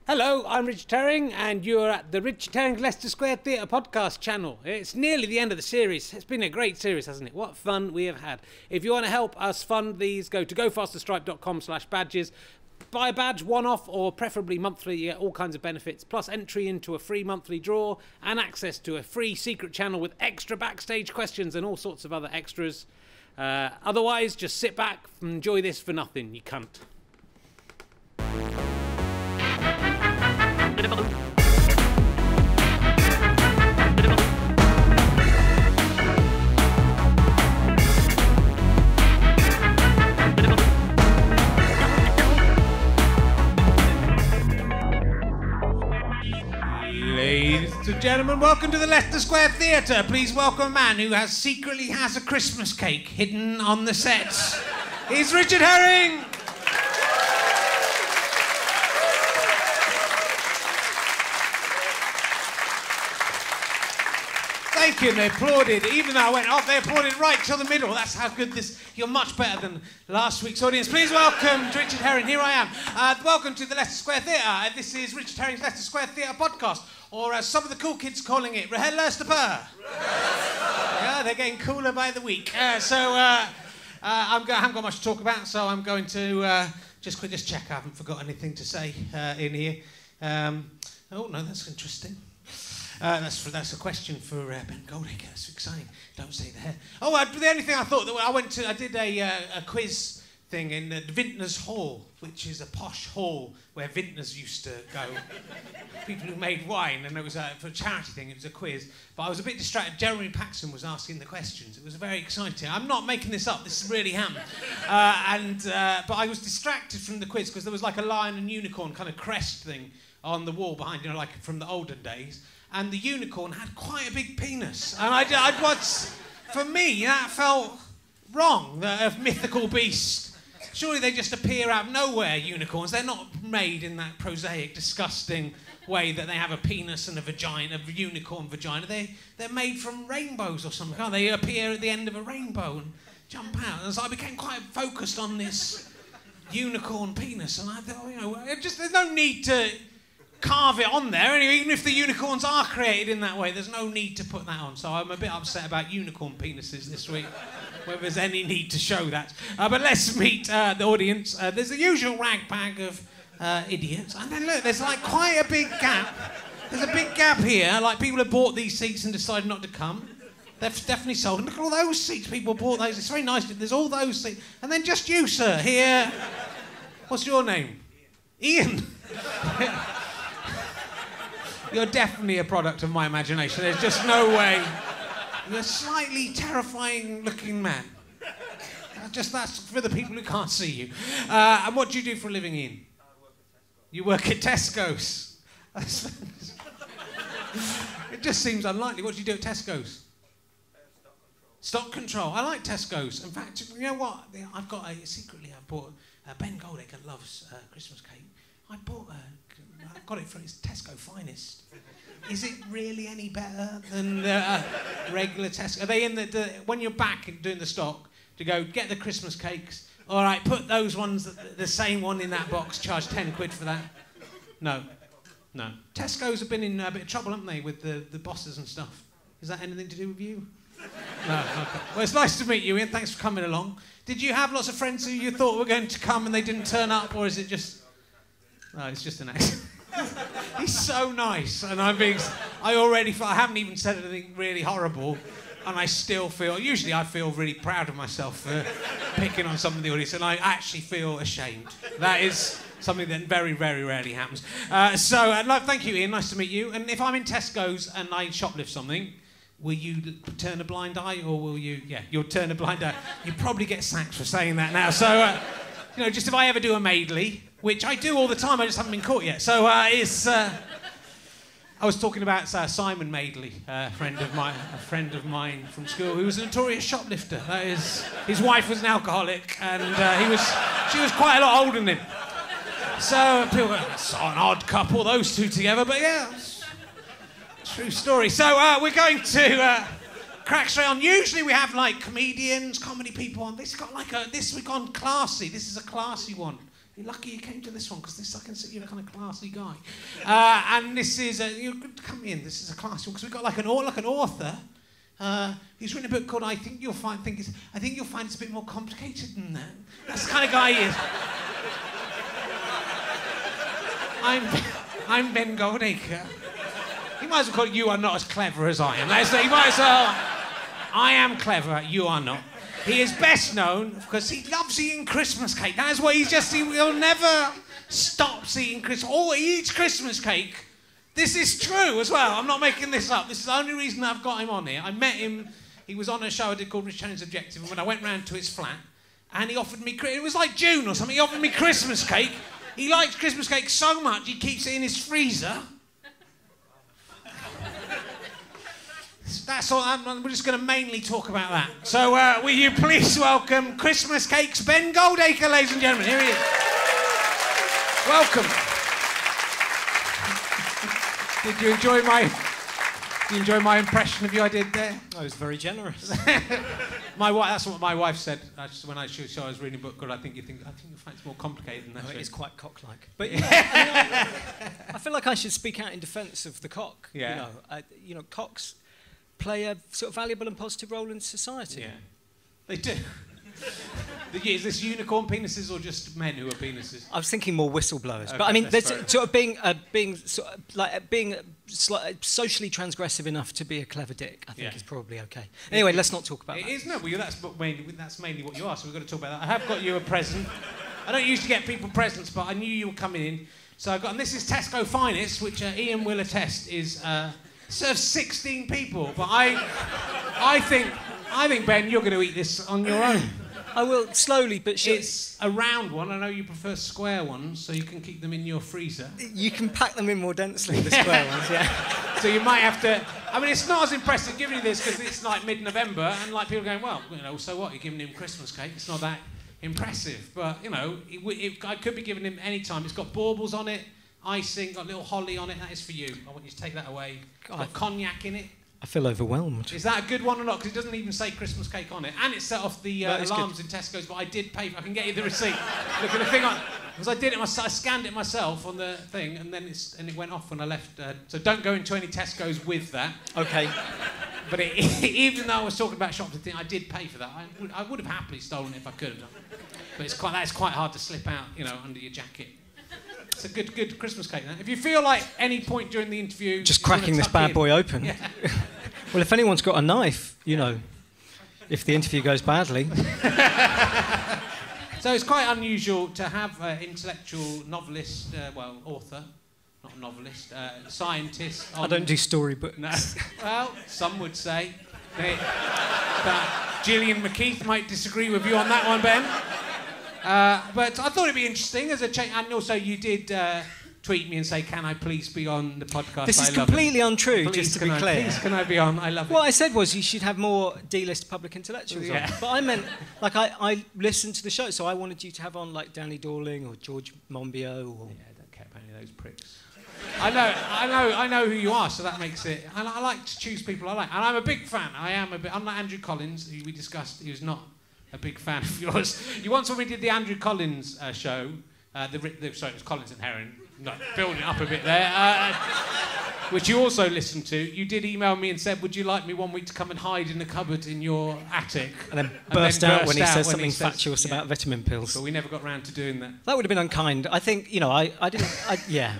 Hello, I'm Richard Herring, and you're at the Richard Herring Leicester Square Theatre podcast channel. It's nearly the end of the series. It's been a great series, hasn't it? What fun we have had. If you want to help us fund these, go to gofasterstripe.com/badges. Buy a badge one-off or preferably monthly. You get all kinds of benefits, plus entry into a free monthly draw and access to a free secret channel with extra backstage questions and all sorts of other extras. Otherwise, just sit back and enjoy this for nothing, you cunt. Ladies and gentlemen, welcome to the Leicester Square Theatre. Please welcome a man who secretly has a Christmas cake hidden on the sets. He's Richard Herring! Thank you, and they applauded. Even though I went off, they applauded right till the middle. That's how good this... You're much better than last week's audience. Please welcome Richard Herring. Here I am. Welcome to the Leicester Square Theatre. This is Richard Herring's Leicester Square Theatre podcast, or as some of the cool kids calling it, Leicester Purr. Yeah, they're getting cooler by the week. I haven't got much to talk about, so I'm going to just check I haven't forgot anything to say in here. Oh, no, that's interesting. That's a question for Ben Goldacre. That's exciting. Don't say that. Oh, the only thing I thought that I did a quiz thing in the Vintners Hall, which is a posh hall where vintners used to go. People who made wine, and it was for a charity thing. It was a quiz, but I was a bit distracted. Jeremy Paxton was asking the questions. It was very exciting. I'm not making this up. This really happened. But I was distracted from the quiz because there was like a lion and unicorn kind of crest thing on the wall behind, like from the olden days. And the unicorn had quite a big penis. And for me, that felt wrong, a mythical beast. Surely they just appear out of nowhere, unicorns. They're not made in that prosaic, disgusting way that they have a penis and a vagina, a unicorn vagina. They're made from rainbows or something, can't they? They appear at the end of a rainbow and jump out. And so I became quite focused on this unicorn penis. And I thought, there's no need to carve it on there. Anyway, even if the unicorns are created in that way, there's no need to put that on. So I'm a bit upset about unicorn penises this week, whether there's any need to show that. But let's meet the audience. There's the usual ragbag of idiots. And then look, there's like quite a big gap. There's a big gap here. Like people have bought these seats and decided not to come. They've definitely sold them. Look at all those seats. People bought those. It's very nice. There's all those seats. And then just you, sir, here. What's your name? Ian. You're definitely a product of my imagination. There's just no way. You're a slightly terrifying-looking man. That's for the people who can't see you. And what do you do for a living, Ian? You work at Tesco's. It just seems unlikely. What do you do at Tesco's? Stock control. I like Tesco's. In fact, you know what? I bought... Ben Goldacre loves Christmas cake. I got it from its Tesco Finest. Is it really any better than regular Tesco? Are they in when you're back and doing the stock, to go get the Christmas cakes? All right, put those ones, the same one in that box, charge 10 quid for that? No. Tesco's have been in a bit of trouble, haven't they, with the bosses and stuff? Is that anything to do with you? No, okay. Well, it's nice to meet you, Ian. Thanks for coming along. Did you have lots of friends who you thought were going to come and they didn't turn up, or is it just... No, it's just an accident. He's so nice, and I haven't even said anything really horrible, and I still feel... Usually I feel really proud of myself for picking on some of the audience, and I actually feel ashamed. That is something that very, very rarely happens. Thank you, Ian. Nice to meet you. And if I'm in Tesco's and I shoplift something, will you turn a blind eye, or will you... Yeah, you'll turn a blind eye. You probably get sacked for saying that now. So, just if I ever do a Maidley, which I do all the time, I just haven't been caught yet. So I was talking about Simon Maidley, a friend of mine from school, who was a notorious shoplifter. That is, his wife was an alcoholic, and she was quite a lot older than him. So people go, it's an odd couple, those two together, but yeah, true story. So we're going to crack straight on. Usually we have like comedians, comedy people on. This week on classy. This is a classy one. You're lucky you came to this one, because I can see you're a kind of classy guy. And this is, come in, this is a classy one, because we've got like an author. He's written a book called I think you'll find it's a bit more complicated than that. That's the kind of guy he is. I'm Ben Goldacre. You might as well call it You Are Not As Clever As I Am. You might as well. I am clever, you are not. He is best known because he loves eating Christmas cake. That is what he'll never stop eating Christmas. Or he eats Christmas cake. This is true as well. I'm not making this up. This is the only reason I've got him on here. I met him. He was on a show I did called Rich Challenge Objective. And when I went round to his flat, and he offered me, it was like June or something, he offered me Christmas cake. He likes Christmas cake so much, he keeps it in his freezer. That's all. We're just going to mainly talk about that. So, will you please welcome Christmas Cakes Ben Goldacre, ladies and gentlemen. Here he is. Welcome. Did you enjoy my impression of you I did there? I was very generous. That's what my wife said when I was reading a book called I think you'll find it's more complicated than that. No, it is quite cock-like. But I feel like I should speak out in defence of the cock. Yeah. Cocks play a sort of valuable and positive role in society. Yeah, they do. Is this unicorn penises or just men who are penises? I was thinking more whistleblowers, okay, but I mean, there's sort of being socially transgressive enough to be a clever dick. I think is probably okay. Anyway, let's not talk about that. It is that's mainly what you are. So we've got to talk about that. I have got you a present. I don't usually get people presents, but I knew you were coming in, so I got. And this is Tesco Finest, which Ian will attest is serves 16 people. But I think Ben, you're going to eat this on your own. I will, slowly but surely. It's a round one. I know you prefer square ones, so you can keep them in your freezer. You can pack them in more densely, the square ones, yeah. So you might have to... I mean, it's not as impressive giving you this because it's like mid-November and like people are going, well, so what? You're giving him Christmas cake. It's not that impressive. But, I could be giving him any time. It's got baubles on it, icing, got a little holly on it. That is for you. I want you to take that away. It's got cognac in it. I feel overwhelmed. Is that a good one or not? Because it doesn't even say Christmas cake on it. And it set off the alarms in Tesco's, but I did pay for it. I can get you the receipt. Look at the thing on it. Because I did it myself. I scanned it myself on the thing, and then it went off when I left. So don't go into any Tesco's with that. Okay. But even though I was talking about shoplifting, I did pay for that. I would have happily stolen it if I could have done. But that's quite hard to slip out, under your jacket. It's a good Christmas cake. Then. If you feel like any point during the interview... Just cracking this bad boy open. Yeah. Well, if anyone's got a knife, if the interview goes badly... So it's quite unusual to have an intellectual novelist, author, not a novelist, scientist... I don't do storybooks. No. Well, some would say. Gillian McKeith might disagree with you on that one, Ben. But I thought it'd be interesting as a change. And also, you did tweet me and say, "Can I please be on the podcast?" This is completely untrue. Just to be clear, please, can I be on? I love it. What I said was you should have more D-list public intellectuals on. But I meant I listened to the show, so I wanted you to have on like Danny Dorling or George Monbiot or. Yeah, don't care about any of those pricks. I know who you are, so that makes it. And I like to choose people I like, and I'm a big fan. Unlike Andrew Collins, who we discussed, he was not a big fan of yours. Once when we did the Andrew Collins show, sorry, it was Collins and Heron, no, building it up a bit there, which you also listened to, you did email me and said, would you like me one week to come and hide in the cupboard in your attic? And then burst out when he says something fatuous about vitamin pills. But we never got round to doing that. That would have been unkind. I think, I didn't, yeah.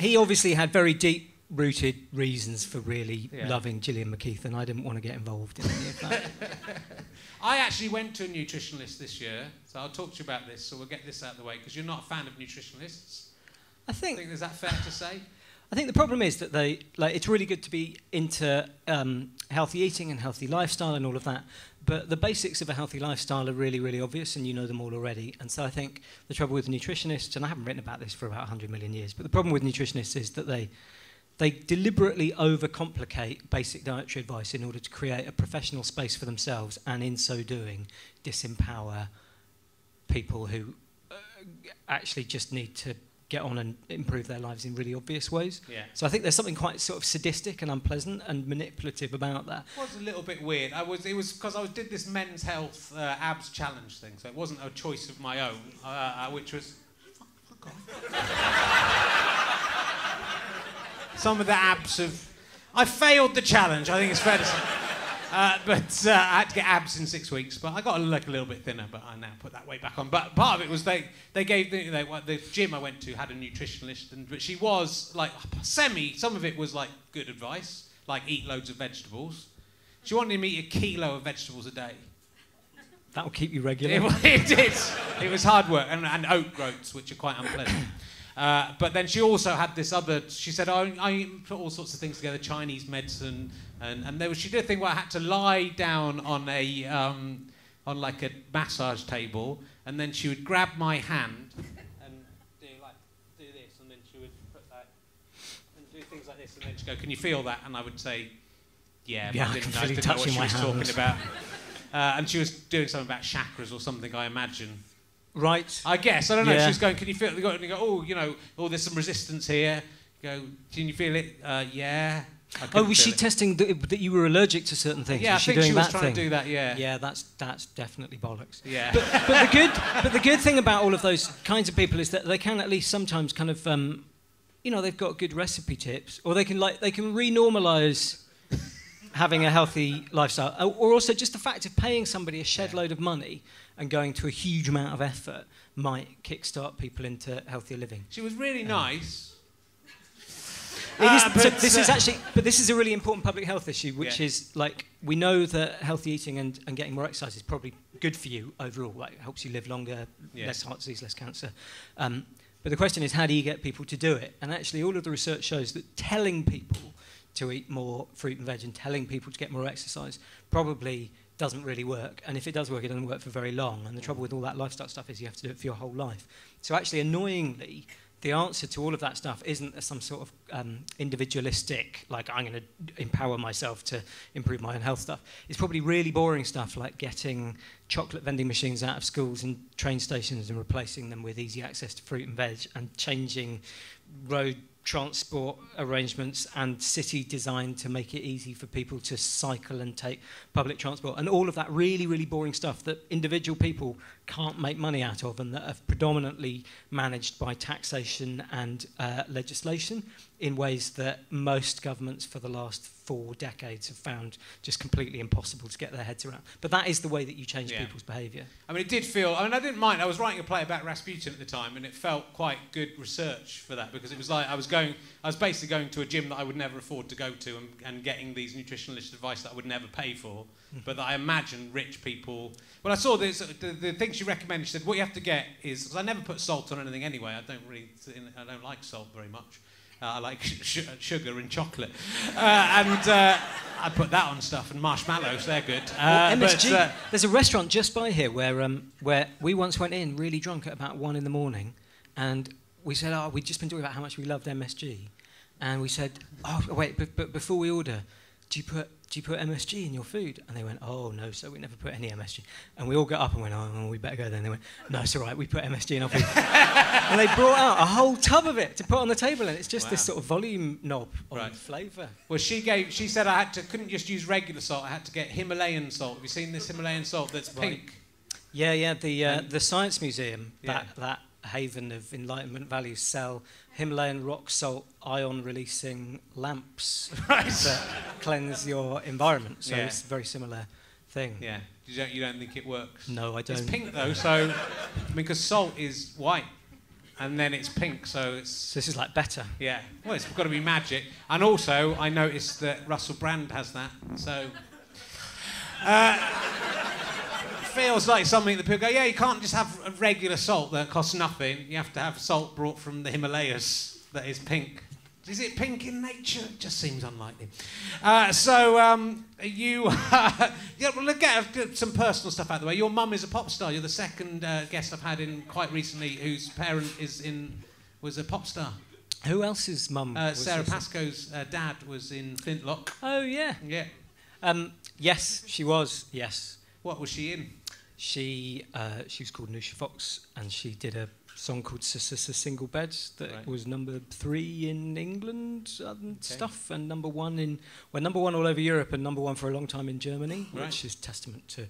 He obviously had very deep-rooted reasons for really loving Gillian McKeith, and I didn't want to get involved in any of that. I actually went to a nutritionalist this year, so I'll talk to you about this, so we'll get this out of the way, because you're not a fan of nutritionalists. I think is that fair to say? I think the problem is that it's really good to be into healthy eating and healthy lifestyle and all of that, but the basics of a healthy lifestyle are really, really obvious, and you know them all already. And so I think the trouble with nutritionists, and I haven't written about this for about 100 million years, but the problem with nutritionists is that they deliberately overcomplicate basic dietary advice in order to create a professional space for themselves, and in so doing, disempower people who actually just need to get on and improve their lives in really obvious ways. Yeah. So I think there's something quite sort of sadistic and unpleasant and manipulative about that. It was a little bit weird. It was because I did this men's health abs challenge thing, so it wasn't a choice of my own, which was... Some of the abs have... I failed the challenge, I think it's fair to say. But I had to get abs in 6 weeks, but I got to look a little bit thinner, but I now put that weight back on. But part of it was they gave... the gym I went to had a nutritionalist, but she was, like, some of it was, like, good advice, like eat loads of vegetables. She wanted me to eat 1 kilo of vegetables a day. That will keep you regular. It did. It was hard work, and oat groats, which are quite unpleasant. But then she also had this other... She said, I put all sorts of things together, Chinese medicine, and she did a thing where I had to lie down on like a massage table, and then she would grab my hand and do this, and then she would put that and do things like this, and then she'd go, "Can you feel that?" And I would say, "Yeah." Yeah, I didn't know what she was talking about. And she was doing something about chakras or something, I imagine. Right. I guess. I don't know. Yeah. She was going, "Can you feel it?" And you go, "Oh, there's some resistance here." You go, "Can you feel it?" Yeah. Was she testing that you were allergic to certain things? Yeah, was she I think doing she was that trying thing? to do that, yeah. Yeah, that's definitely bollocks. Yeah. But the good thing about all of those kinds of people is that they can at least sometimes kind of, they've got good recipe tips, or they can renormalise having a healthy lifestyle, or also just the fact of paying somebody a shed load of money and going to a huge amount of effort might kickstart people into healthier living. She was really nice. This is a really important public health issue, which is like, we know that healthy eating and getting more exercise is probably good for you overall. Like, it helps you live longer, less heart disease, less cancer. But the question is, how do you get people to do it? And actually, all of the research shows that telling people to eat more fruit and veg and telling people to get more exercise probably doesn't really work. And if it does work, it doesn't work for very long. And the trouble with all that lifestyle stuff is you have to do it for your whole life. So actually, annoyingly, the answer to all of that stuff isn't some sort of individualistic, like, I'm going to empower myself to improve my own health stuff. It's probably really boring stuff, like getting chocolate vending machines out of schools and train stations and replacing them with easy access to fruit and veg, and changing road transport arrangements and city design to make it easy for people to cycle and take public transport, and all of that really, really boring stuff that individual people can't make money out of, and that are predominantly managed by taxation and legislation in ways that most governments for the last 4 decades have found just completely impossible to get their heads around. But that is the way that you change people's behaviour. I mean, it did feel... I didn't mind. I was writing a play about Rasputin at the time, and it felt quite good research for that, because it was like I was basically going to a gym that I would never afford to go to, and getting these nutritionalist advice that I would never pay for, but that I imagine rich people... Well, I saw this, the thing she recommended, she said, what you have to get is... Because I never put salt on anything anyway. I don't like salt very much. I like sugar and chocolate. I put that on stuff, and marshmallows, they're good. MSG, there's a restaurant just by here where we once went in really drunk at about 1 a.m, and we said, we'd just been talking about how much we loved MSG. And we said, wait, but before we order, do you put MSG in your food? And they went, oh, no, sir, we never put any MSG. And we all got up and went, oh, we better go then. They went, no, it's all right, we put MSG in our food. And they brought out a whole tub of it to put on the table, and it's just this sort of volume knob on flavour. Well, she said couldn't just use regular salt, I had to get Himalayan salt. Have you seen this Himalayan salt that's pink? Yeah, the Science Museum, that haven of Enlightenment values, sell Himalayan rock salt ion-releasing lamps that cleanse your environment. So it's a very similar thing. Yeah. You don't think it works? No, I don't. It's pink though, so because salt is white, and then it's pink, so it's... So this is like better. Yeah. Well, it's got to be magic. And also, I noticed that Russell Brand has that, so... feels like something that people go, yeah, you can't just have a regular salt that costs nothing. You have to have salt brought from the Himalayas that is pink. Is it pink in nature? It just seems unlikely. We'll get some personal stuff out of the way. Your mum is a pop star. You're the second guest I've had in quite recently whose parent was a pop star. Who else's mum? Sarah Pascoe's dad was in Flintlock. Oh, yeah. Yeah. Yes, she was, yes. What was she in? She was called Nusha Fox, and she did a song called Single Beds that was number 3 in England and stuff, and number 1 all over Europe, and number 1 for a long time in Germany, which is testament to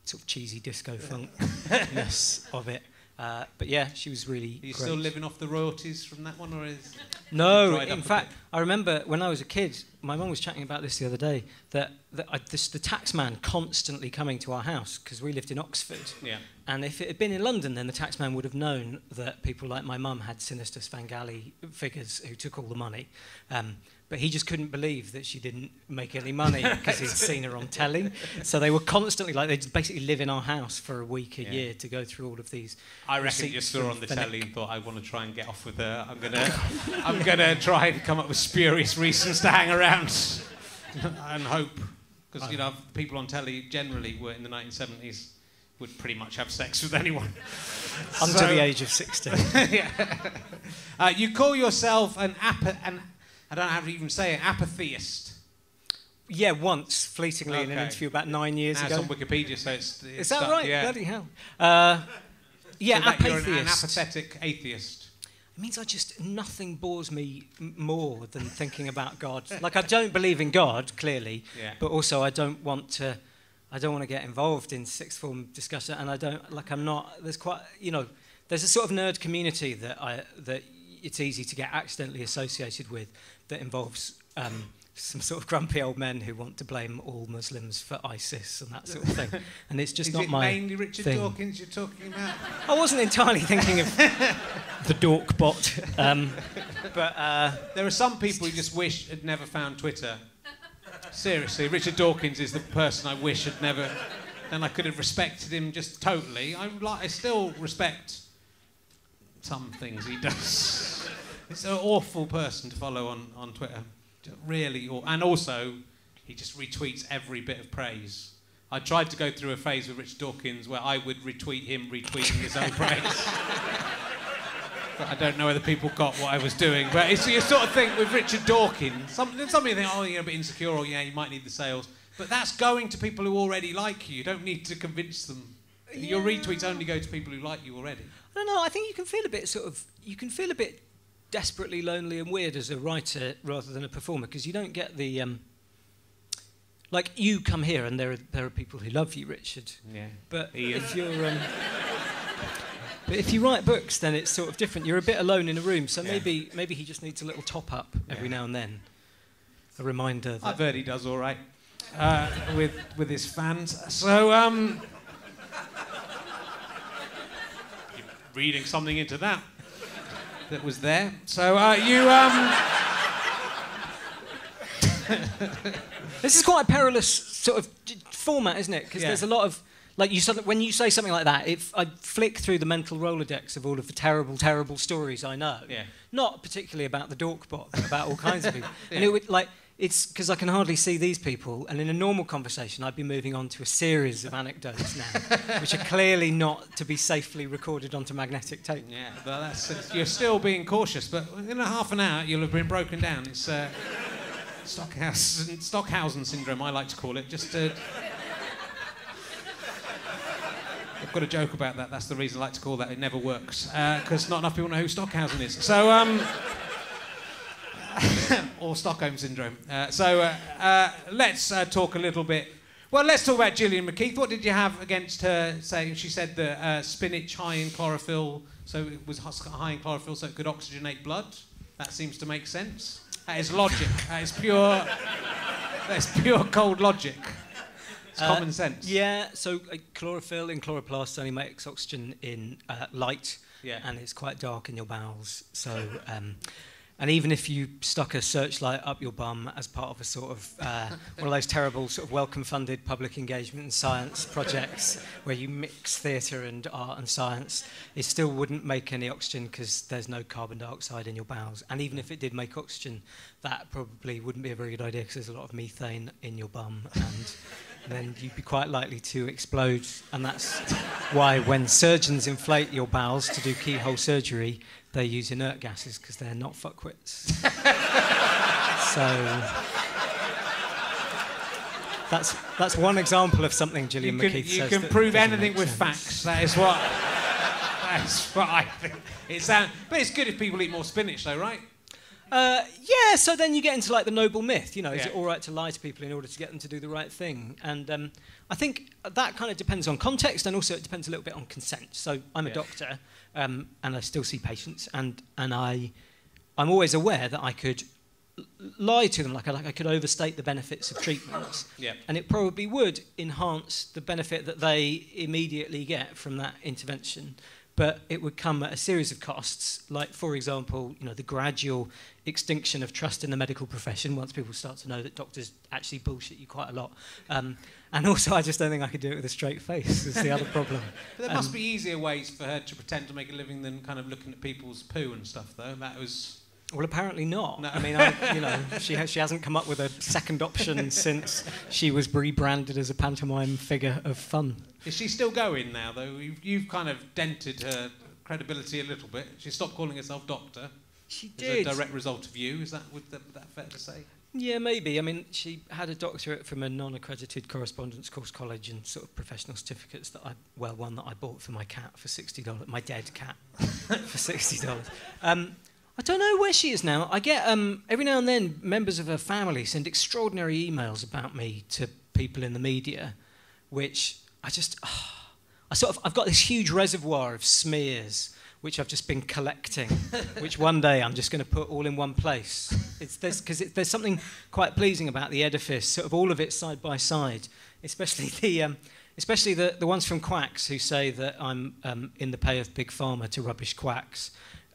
sort of cheesy disco funkness of it. But yeah, she was really Are you great. still living off the royalties from that one, or is No, in fact, I remember when I was a kid, my mum was chatting about this the other day, that the taxman constantly coming to our house, because we lived in Oxford. Yeah. And if it had been in London, then the taxman would have known that people like my mum had sinister Svengali figures who took all the money. But he just couldn't believe that she didn't make any money because he'd seen her on telly. So they were constantly, like, they'd basically live in our house for a week, a year to go through all of these. I reckon you saw her on the telly and thought, I want to try and get off with her. I'm gonna try and come up with spurious reasons to hang around and hope. Because, you know, people on telly generally were in the 1970s would pretty much have sex with anyone. Under the age of 60. Yeah. You call yourself I don't know how to even say it, apatheist. Yeah, once, fleetingly in an interview about 9 years ago. It's on Wikipedia, so it's Is that right? Yeah. Bloody hell. Yeah, so apatheist. You're an apathetic atheist. It means nothing bores me more than thinking about God. Like, I don't believe in God, clearly, but also I don't want to get involved in sixth form discussion, and there's a sort of nerd community that it's easy to get accidentally associated with that involves some sort of grumpy old men who want to blame all Muslims for ISIS and that sort of thing. And it's just not my thing. Is it mainly Richard Dawkins you're talking about? I wasn't entirely thinking of the dork bot. But there are some people who just wish had never found Twitter. Seriously, Richard Dawkins is the person I wish had never... Then I could have respected him just totally. I still respect some things he does. It's an awful person to follow on Twitter. Really, and also, he just retweets every bit of praise. I tried to go through a phase with Richard Dawkins where I would retweet him retweeting his own praise. But I don't know whether people got what I was doing. But it's your sort of thing with Richard Dawkins. Some people think, oh, you're a bit insecure, or yeah, you might need the sales. But that's going to people who already like you. You don't need to convince them. Yeah. Your retweets only go to people who like you already. I don't know. I think you can feel a bit desperately lonely and weird as a writer rather than a performer, because you don't get the like, you come here and there are people who love you, Richard. Yeah. But if you write books, then it's sort of different. You're a bit alone in a room, so maybe he just needs a little top up every now and then. A reminder that I've heard he does all right with his fans. So you're reading something into that was there. So this is quite a perilous sort of format, isn't it? Because there's a lot of, like, when you say something like that, I flick through the mental Rolodex of all of the terrible, terrible stories I know. Yeah. Not particularly about the dork bot, but about all kinds of people. And it would, like, it's because I can hardly see these people, and in a normal conversation, I'd be moving on to a series of anecdotes now, which are clearly not to be safely recorded onto magnetic tape. Yeah, well, you're still being cautious, but in a half an hour, you'll have been broken down. It's Stockhausen syndrome, I like to call it. I've got a joke about that. That's the reason I like to call that. It never works, because not enough people know who Stockhausen is. So, or Stockholm syndrome. Let's talk a little bit. Well, let's talk about Gillian McKeith. What did you have against her saying? She said that spinach high in chlorophyll, so it was high in chlorophyll, so it could oxygenate blood. That seems to make sense. That is logic. That is pure cold logic. It's common sense. Yeah, so chlorophyll in chloroplasts only makes oxygen in light, and it's quite dark in your bowels. So, and even if you stuck a searchlight up your bum as part of a sort of one of those terrible sort of welcome-funded public engagement and science projects where you mix theatre and art and science, it still wouldn't make any oxygen because there's no carbon dioxide in your bowels. And even if it did make oxygen, that probably wouldn't be a very good idea because there's a lot of methane in your bum, and then you'd be quite likely to explode. And that's why when surgeons inflate your bowels to do keyhole surgery, they use inert gases because they're not fuckwits. So that's one example of something Gillian McKeith says. You can prove anything with facts. That is what I think. But it's good if people eat more spinach, though, right? Yeah, so then you get into like the noble myth, you know, is Yeah. it all right to lie to people in order to get them to do the right thing? And I think that kind of depends on context, and also it depends a little bit on consent. So I'm a doctor, and I still see patients, and I'm always aware that I could lie to them, like I could overstate the benefits of treatments, and it probably would enhance the benefit that they immediately get from that intervention. But it would come at a series of costs, like, for example, you know, the gradual extinction of trust in the medical profession once people start to know that doctors actually bullshit you quite a lot. And also, I just don't think I could do it with a straight face, is the other problem. But there must be easier ways for her to pretend to make a living than kind of looking at people's poo and stuff, though. That was... Well, apparently not. No. I mean, you know, she hasn't come up with a second option since she was rebranded as a pantomime figure of fun. Is she still going now, though? You've kind of dented her credibility a little bit. She stopped calling herself doctor. She did. As a direct result of you. Is that fair to say? Yeah, maybe. I mean, she had a doctorate from a non-accredited correspondence course college and sort of professional certificates that one that I bought for my cat for $60, my dead cat for $60. I don't know where she is now. I get, every now and then, members of her family send extraordinary emails about me to people in the media, which I've got this huge reservoir of smears, which I've just been collecting, which one day I'm just going to put all in one place. Because there's something quite pleasing about the edifice, sort of all of it side by side, especially the ones from Quacks who say that I'm in the pay of Big Pharma to rubbish quacks,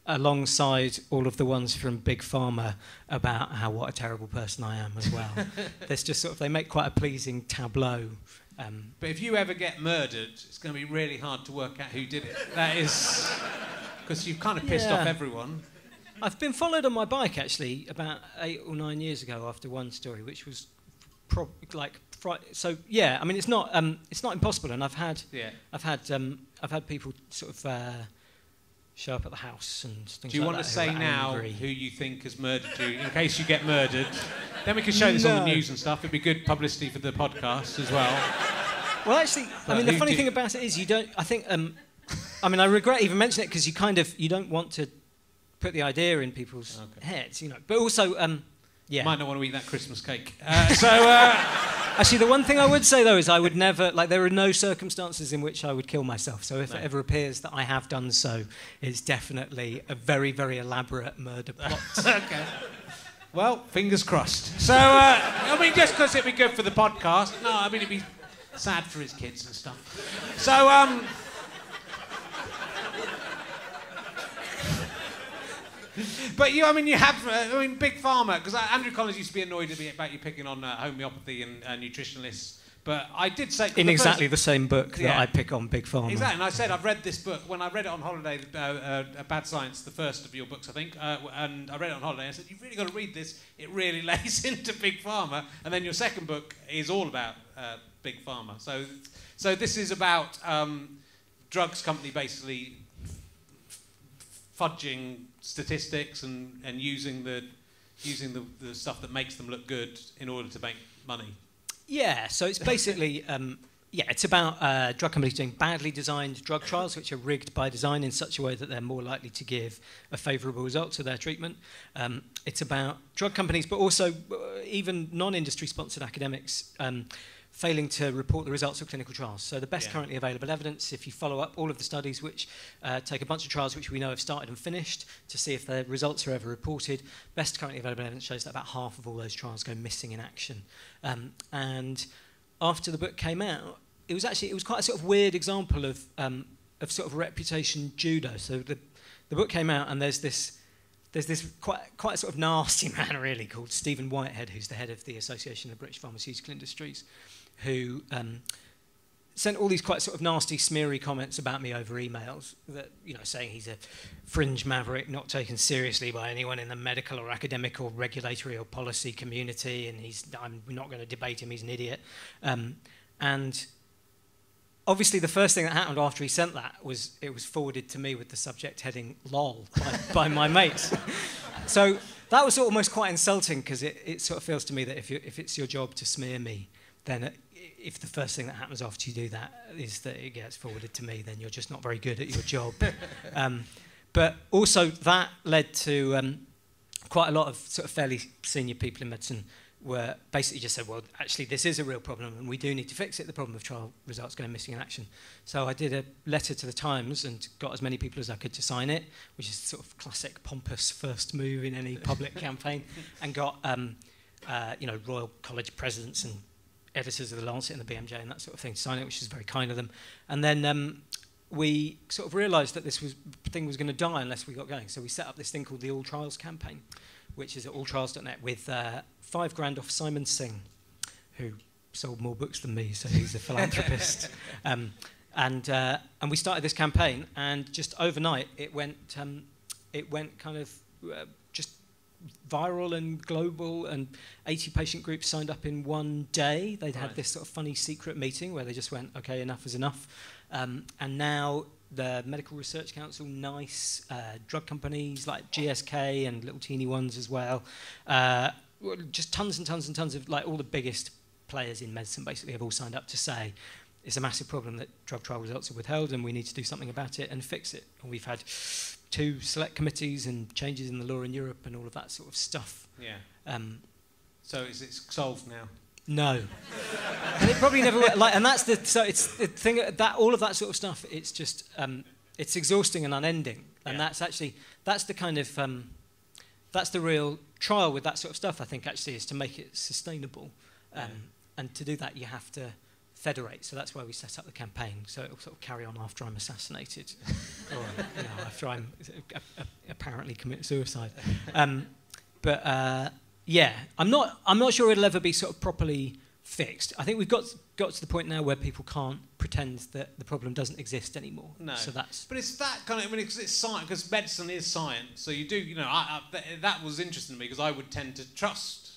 alongside all of the ones from Big Pharma about what a terrible person I am as well. There's just sort of, they make quite a pleasing tableau. But if you ever get murdered, it's going to be really hard to work out who did it. That is... Because you've kind of pissed off everyone. I've been followed on my bike, actually, about 8 or 9 years ago after one story, which was so yeah. I mean, it's not impossible, and I've had people sort of show up at the house and things like that. Do you want to say now who you think has murdered you, in case you get murdered? Then we can show this on the news and stuff. It'd be good publicity for the podcast as well. Well, actually, I mean, the funny thing about it is you don't... I think... I mean, I regret even mentioning it because you don't want to put the idea in people's heads, you know. But also, yeah. Might not want to eat that Christmas cake. Actually, the one thing I would say, though, is I would never... Like, there are no circumstances in which I would kill myself. So if it ever appears that I have done so, it's definitely a very, very elaborate murder plot. Okay. Well, fingers crossed. So, I mean, just because it'd be good for the podcast. No, I mean, it'd be sad for his kids and stuff. So, but you have, Big Pharma, because Andrew Collins used to be annoyed about you picking on homeopathy and nutritionalists, but I did say... In exactly the same book that I pick on Big Pharma. Exactly, and I said I've read this book. When I read it on holiday, Bad Science, the first of your books, I think, and I read it on holiday, I said, you've really got to read this, it really lays into Big Pharma, and then your second book is all about Big Pharma. So this is about drugs company basically fudging statistics and using the stuff that makes them look good in order to make money. Yeah, so it's basically it's about drug companies doing badly designed drug trials which are rigged by design in such a way that they're more likely to give a favourable result to their treatment. It's about drug companies, but also even non-industry sponsored academics failing to report the results of clinical trials. So the best currently available evidence, if you follow up all of the studies which take a bunch of trials which we know have started and finished to see if their results are ever reported, best currently available evidence shows that about half of all those trials go missing in action. And after the book came out, it was quite a sort of weird example of sort of reputation judo. So the book came out, and there's this quite sort of nasty man really called Stephen Whitehead, who's the head of the Association of British Pharmaceutical Industries, who sent all these quite sort of nasty, smeary comments about me over emails, that, you know, saying he's a fringe maverick, not taken seriously by anyone in the medical or academic or regulatory or policy community, and I'm not going to debate him, he's an idiot. And obviously the first thing that happened after he sent that was it was forwarded to me with the subject heading "lol" by my mates. So that was almost quite insulting, because it sort of feels to me that if it's your job to smear me, then if the first thing that happens after you do that is that it gets forwarded to me, then you're just not very good at your job. But also that led to quite a lot of sort of fairly senior people in medicine were basically just said, well, actually, this is a real problem and we do need to fix it, the problem of trial results going missing in action. So I did a letter to the Times and got as many people as I could to sign it, which is sort of classic pompous first move in any public campaign, and got Royal College presidents and editors of the Lancet and the BMJ and that sort of thing to sign it, which is very kind of them. And then we sort of realised that this thing was going to die unless we got going. So we set up this thing called the All Trials campaign, which is at alltrials.net, with $5,000 off Simon Singh, who sold more books than me, so he's a philanthropist. And we started this campaign, and just overnight it went kind of just viral and global, and 80 patient groups signed up in one day. They'd had this sort of funny secret meeting where they just went, okay, enough is enough. And now the Medical Research Council, NICE, drug companies like GSK and little teeny ones as well, just tons and tons and tons of, like, all the biggest players in medicine basically have all signed up to say it's a massive problem that drug trial results are withheld and we need to do something about it and fix it. And we've had 2 select committees and changes in the law in Europe and all of that sort of stuff. Yeah. So is it solved now? No. And it probably never will. Like, and that's so it's the thing that all of that sort of stuff, it's just it's exhausting and unending. And that's the kind of that's the real trial with that sort of stuff, I think, actually, is to make it sustainable. And to do that you have to federate. So that's why we set up the campaign. So it'll sort of carry on after I'm assassinated, or after I'm apparently commit suicide. Yeah, I'm not sure it'll ever be sort of properly fixed. I think we've got to the point now where people can't pretend that the problem doesn't exist anymore. No. So that's. But it's that kind of, because it's science, because medicine is science. So you do, that was interesting to me, because I would tend to trust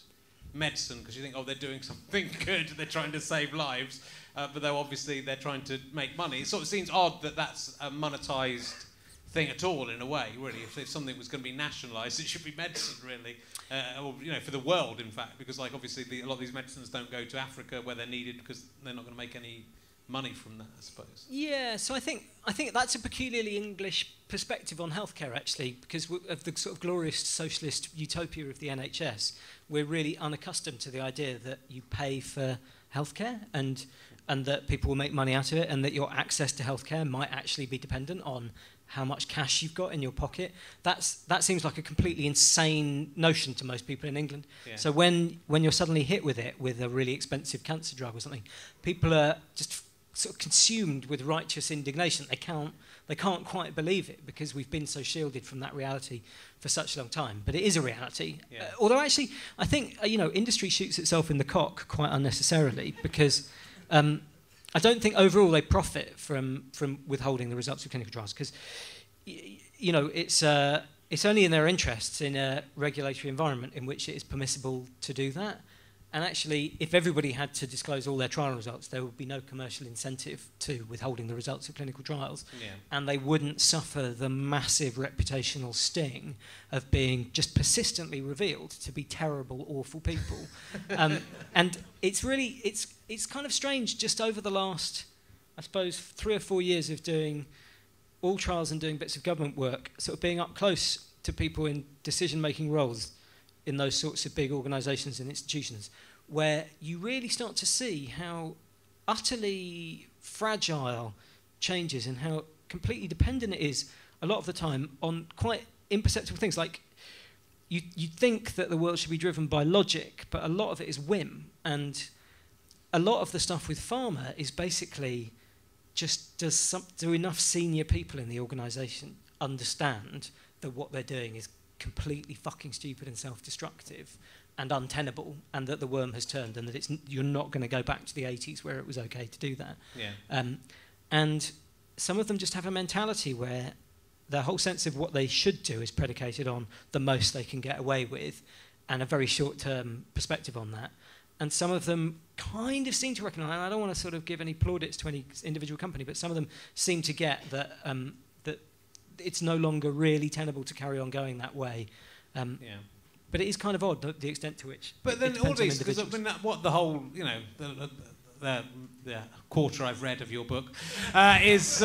medicine because you think, oh, they're doing something good, they're trying to save lives, but though obviously they're trying to make money. It sort of seems odd that that's a monetised thing at all, in a way, really. If something was going to be nationalised, it should be medicine, really, or for the world, in fact, because like obviously a lot of these medicines don't go to Africa where they're needed because they're not going to make any money from that, I suppose. Yeah, so I think that's a peculiarly English perspective on healthcare, actually, because of the sort of glorious socialist utopia of the NHS. We're really unaccustomed to the idea that you pay for healthcare and that people will make money out of it, and that your access to healthcare might actually be dependent on how much cash you've got in your pocket. That seems like a completely insane notion to most people in England. Yeah. So when you're suddenly hit with it, with a really expensive cancer drug or something, people are just sort of consumed with righteous indignation. They can't quite believe it because we've been so shielded from that reality for such a long time. But it is a reality. Yeah. Although actually, I think industry shoots itself in the cock quite unnecessarily, because I don't think overall they profit from withholding the results of clinical trials, because it's only in their interests in a regulatory environment in which it is permissible to do that. And actually, if everybody had to disclose all their trial results, there would be no commercial incentive to withholding the results of clinical trials. Yeah. And they wouldn't suffer the massive reputational sting of being just persistently revealed to be terrible, awful people. And it's really, it's kind of strange, just over the last, I suppose, 3 or 4 years of doing all trials and doing bits of government work, sort of being up close to people in decision-making roles in those sorts of big organisations and institutions, where you really start to see how utterly fragile change is and how completely dependent it is a lot of the time on quite imperceptible things. Like, you think that the world should be driven by logic, but a lot of it is whim. And a lot of the stuff with pharma is basically just do enough senior people in the organisation understand that what they're doing is completely fucking stupid and self-destructive and untenable, and that the worm has turned, and that you're not going to go back to the 80s where it was okay to do that. Yeah. And some of them just have a mentality where their whole sense of what they should do is predicated on the most they can get away with, and a very short-term perspective on that. And some of them kind of seem to recognise, and I don't want to sort of give any plaudits to any individual company, but some of them seem to get that that it's no longer really tenable to carry on going that way. Yeah. But it is kind of odd, the extent to which. But then all these, because I mean, what the whole, the quarter I've read of your book is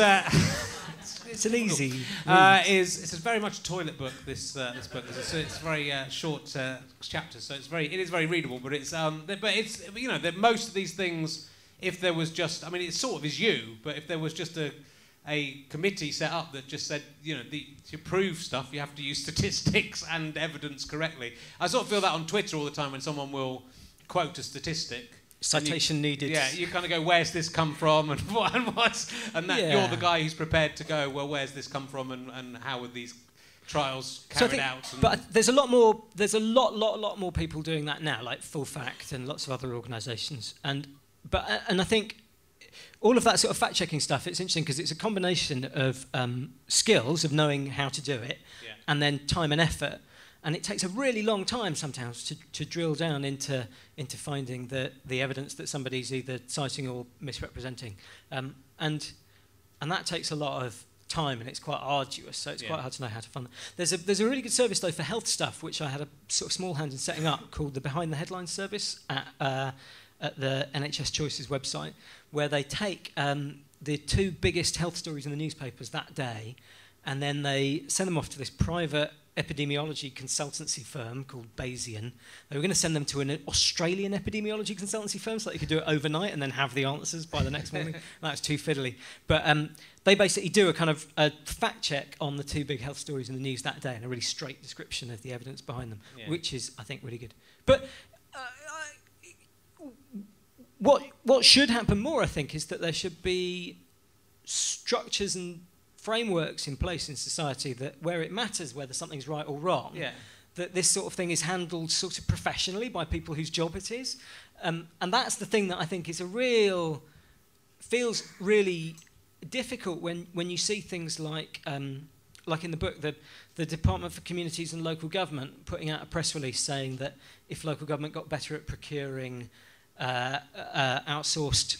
It's an easy. It's very much a toilet book. This book. It's very short chapters, so it is very readable. But it's most of these things. If there was just, it sort of is you. But if there was just a committee set up that just said, to prove stuff, you have to use statistics and evidence correctly. I sort of feel that on Twitter all the time when someone will quote a statistic. Citation needed. Yeah, you kind of go, where's this come from, and what's, and that you're the guy who's prepared to go, well, where's this come from, and how were these trials carried out? But there's a lot more. There's a lot more people doing that now, like Full Fact and lots of other organisations, and I think all of that sort of fact-checking stuff. It's interesting because it's a combination of skills of knowing how to do it, and then time and effort. And it takes a really long time sometimes to drill down into finding the evidence that somebody's either citing or misrepresenting. And that takes a lot of time, and it's quite arduous, so it's quite hard to know how to fund that. There's a really good service, though, for health stuff, which I had a sort of small hand in setting up, called the Behind the Headlines service at the NHS Choices website, where they take the two biggest health stories in the newspapers that day, and then they send them off to this private epidemiology consultancy firm called Bayesian. They were going to send them to an Australian epidemiology consultancy firm so that you could do it overnight and then have the answers by the next morning. That was too fiddly. But they basically do a kind of a fact check on the two big health stories in the news that day and a really straight description of the evidence behind them, which is, I think, really good. But what should happen more, I think, is that there should be structures and frameworks in place in society that where it matters whether something's right or wrong, that this sort of thing is handled sort of professionally by people whose job it is. And that's the thing that I think is feels really difficult when you see things like in the book, the Department for Communities and Local Government putting out a press release saying that if local government got better at procuring outsourced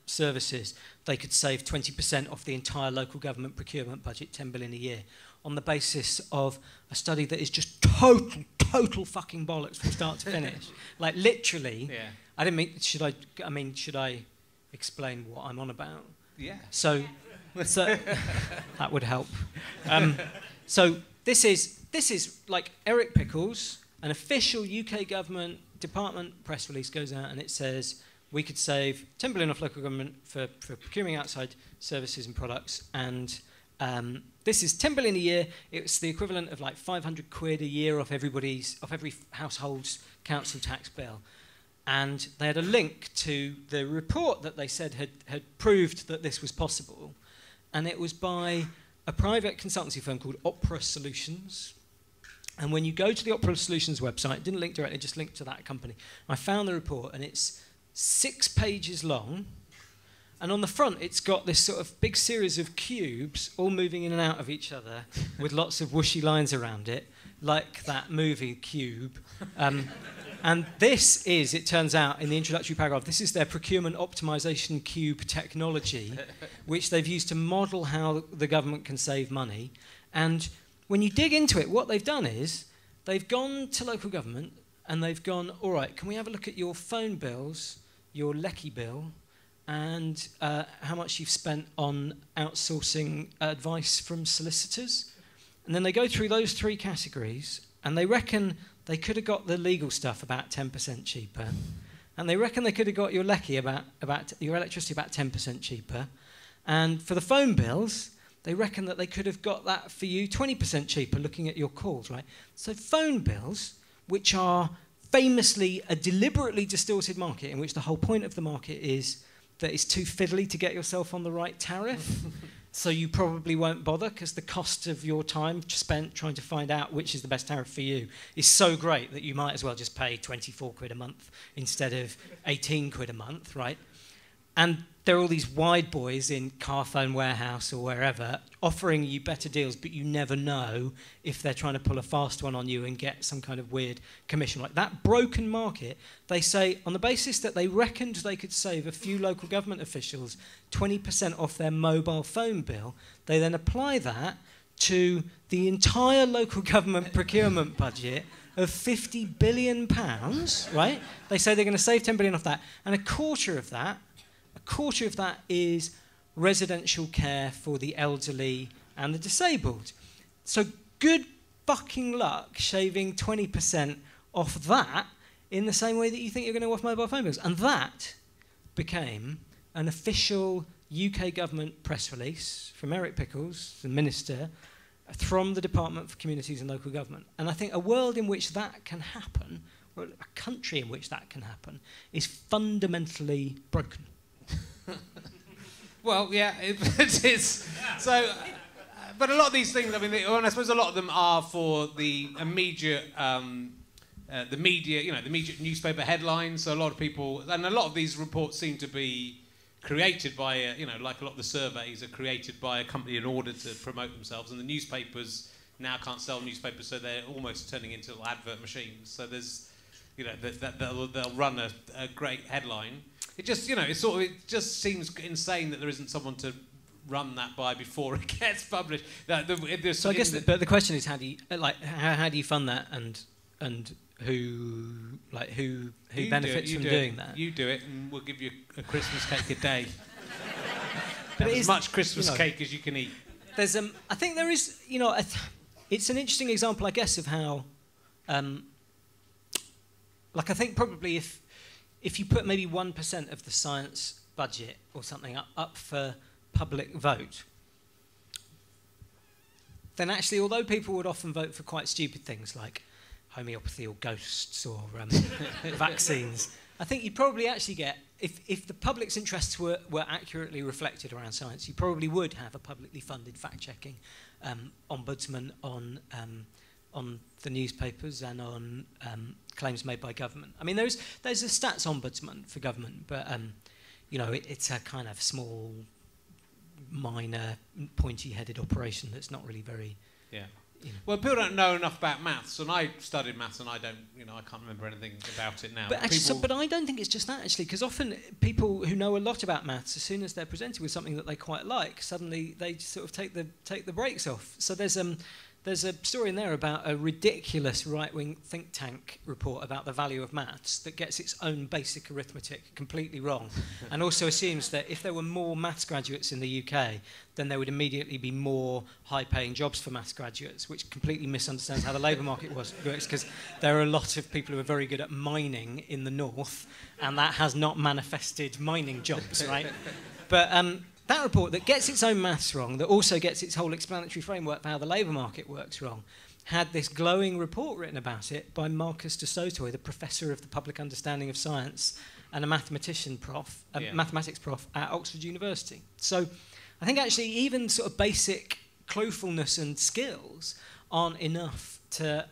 services, they could save 20% off the entire local government procurement budget, 10 billion a year, on the basis of a study that is just total fucking bollocks from start to finish. Like, literally. Yeah. I didn't mean. Should I explain what I'm on about? Yeah. So that would help. So this is like Eric Pickles, an official UK government department press release goes out and it says, we could save 10 billion off local government for procuring outside services and products, and this is 10 billion a year. It's the equivalent of like 500 quid a year off every household's council tax bill. And they had a link to the report that they said had proved that this was possible, and it was by a private consultancy firm called Opera Solutions. And when you go to the Opera Solutions website, it didn't link directly, just linked to that company. I found the report, and it's 6 pages long, and on the front it's got this sort of big series of cubes all moving in and out of each other with lots of whooshy lines around it, like that movie Cube. And this is, it turns out, in the introductory paragraph, this is their procurement optimization cube technology, which they've used to model how the government can save money. And when you dig into it, what they've done is they've gone to local government and they've gone, all right, can we have a look at your phone bills, your lecky bill, and how much you've spent on outsourcing advice from solicitors? And then they go through those 3 categories, and they reckon they could have got the legal stuff about 10% cheaper, and they reckon they could have got your lecky about your electricity about 10% cheaper, and for the phone bills, they reckon that they could have got that for you 20% cheaper, looking at your calls, right? So phone bills, which are famously a deliberately distorted market in which the whole point of the market is that it's too fiddly to get yourself on the right tariff. So you probably won't bother because the cost of your time spent trying to find out which is the best tariff for you is so great that you might as well just pay 24 quid a month instead of 18 quid a month, right? And there are all these wide boys in Carphone Warehouse or wherever offering you better deals, but you never know if they're trying to pull a fast one on you and get some kind of weird commission. Like that broken market, they say, on the basis that they reckoned they could save a few local government officials 20% off their mobile phone bill, they then apply that to the entire local government procurement budget of £50 billion, right? They say they're going to save 10 billion off that, and a quarter of that is residential care for the elderly and the disabled. So good fucking luck shaving 20% off that in the same way that you think you're going to off mobile phone bills. And that became an official UK government press release from Eric Pickles, the minister, from the Department for Communities and Local Government. And I think a world in which that can happen, or a country in which that can happen, is fundamentally broken. Well, yeah, it is. So, but a lot of these things, I mean, I suppose a lot of them are for the immediate, the media, you know, the immediate newspaper headlines. So a lot of people, and a lot of these reports seem to be created by, you know, like a lot of the surveys are created by a company in order to promote themselves, and the newspapers now can't sell newspapers, so they're almost turning into little advert machines. So there's, you know, they'll run a great headline. It just, you know, it just seems insane that there isn't someone to run that by before it gets published. So I guess, but the question is, how do you fund that, and who benefits from doing that? You do it, and we'll give you a Christmas cake a day. But as much Christmas cake as you can eat. There's, I think there is, you know, it's an interesting example, I guess, of how, like, I think probably if you put maybe 1% of the science budget or something up for public vote, then actually, although people would often vote for quite stupid things like homeopathy or ghosts or vaccines, I think you'd probably actually get, if the public's interests were accurately reflected around science, you probably would have a publicly funded fact-checking ombudsman on the newspapers and on claims made by government. I mean, there's a stats ombudsman for government, but you know, it's a kind of small, minor, pointy-headed operation that's not really very. Yeah. You know. Well, people don't know enough about maths, and I studied maths, and I don't, you know, I can't remember anything about it now. But actually, but I don't think it's just that, actually, because often people who know a lot about maths, as soon as they're presented with something that they quite like, suddenly they sort of take the brakes off. So there's a story in there about a ridiculous right-wing think tank report about the value of maths that gets its own basic arithmetic completely wrong, and also assumes that if there were more maths graduates in the UK, then there would immediately be more high-paying jobs for maths graduates, which completely misunderstands how the labour market works, because there are a lot of people who are very good at mining in the north, and that has not manifested mining jobs, right? But that report that gets its own maths wrong, that also gets its whole explanatory framework for how the labour market works wrong, had this glowing report written about it by Marcus de Sotoy, the professor of the public understanding of science and a mathematics prof at Oxford University. So I think actually even sort of basic cluefulness and skills aren't enough to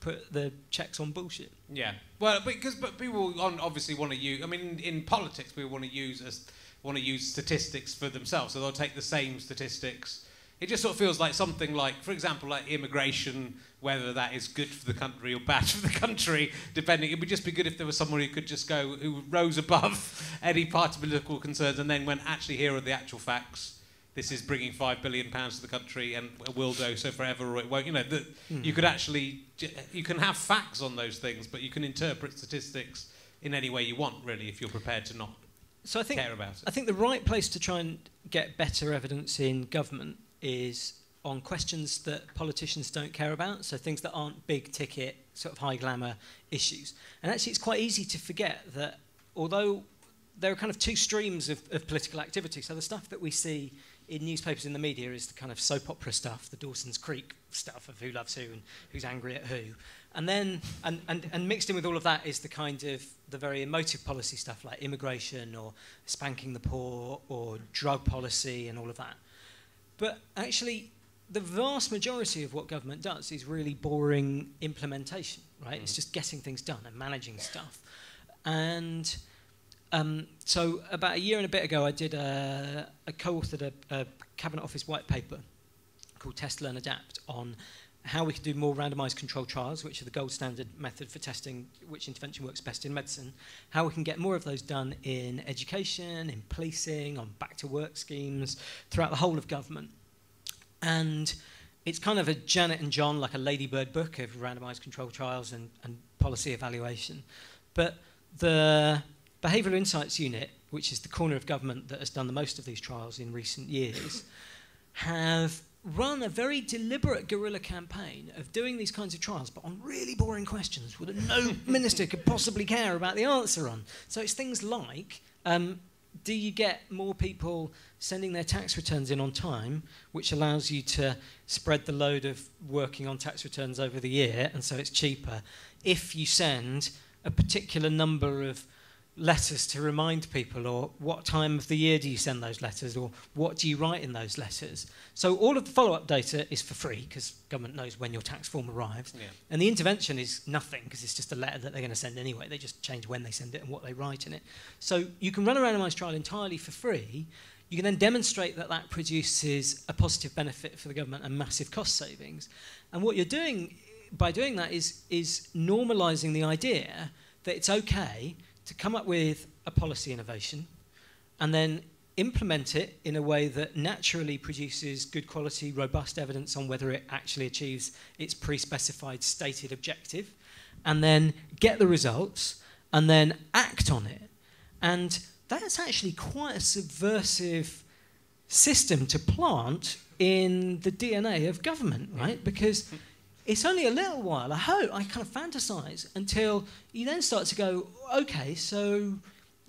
put the checks on bullshit. Yeah. Well, but people obviously want to use. I mean, in politics, people want to use statistics for themselves, so they'll take the same statistics. It just sort of feels like something like, for example, like immigration, whether that is good for the country or bad for the country, depending. It would just be good if there was someone who could just go, who rose above any party political concerns, and then went, actually, here are the actual facts. This is bringing £5 billion to the country, and it will do so forever, or it won't. You know, you could actually, you can have facts on those things, but you can interpret statistics in any way you want, really, if you're prepared to not. So I think, care about it. I think the right place to try and get better evidence in government is on questions that politicians don't care about, so things that aren't big ticket, sort of high glamour issues. And actually it's quite easy to forget that although there are kind of two streams of political activity, so the stuff that we see in newspapers and the media is the kind of soap opera stuff, the Dawson's Creek stuff of who loves who and who's angry at who. And then, and mixed in with all of that is the kind of the very emotive policy stuff like immigration or spanking the poor or drug policy and all of that. But actually, the vast majority of what government does is really boring implementation, right? It's just getting things done and managing stuff. And so about a year and a bit ago, I did I co-authored a Cabinet Office white paper called Test, Learn, Adapt on how we can do more randomised controlled trials, which are the gold standard method for testing which intervention works best in medicine, how we can get more of those done in education, in policing, on back-to-work schemes, throughout the whole of government. And it's kind of a Janet and John, like a ladybird book of randomised controlled trials and policy evaluation. But the Behavioural Insights Unit, which is the corner of government that has done the most of these trials in recent years, have run a very deliberate guerrilla campaign of doing these kinds of trials, but on really boring questions that no minister could possibly care about the answer on. So it's things like, do you get more people sending their tax returns in on time, which allows you to spread the load of working on tax returns over the year, and so it's cheaper, if you send a particular number of letters to remind people, or what time of the year do you send those letters, or what do you write in those letters. So all of the follow-up data is for free, because government knows when your tax form arrives. Yeah. And the intervention is nothing, because it's just a letter that they're going to send anyway. They just change when they send it and what they write in it. So you can run a randomised trial entirely for free. You can then demonstrate that that produces a positive benefit for the government and massive cost savings. And what you're doing by doing that is normalising the idea that it's okay to come up with a policy innovation and then implement it in a way that naturally produces good quality, robust evidence on whether it actually achieves its pre-specified stated objective, and then get the results and then act on it. And that's actually quite a subversive system to plant in the DNA of government, right? Because it's only a little while, I kind of fantasize, until you then start to go, okay, so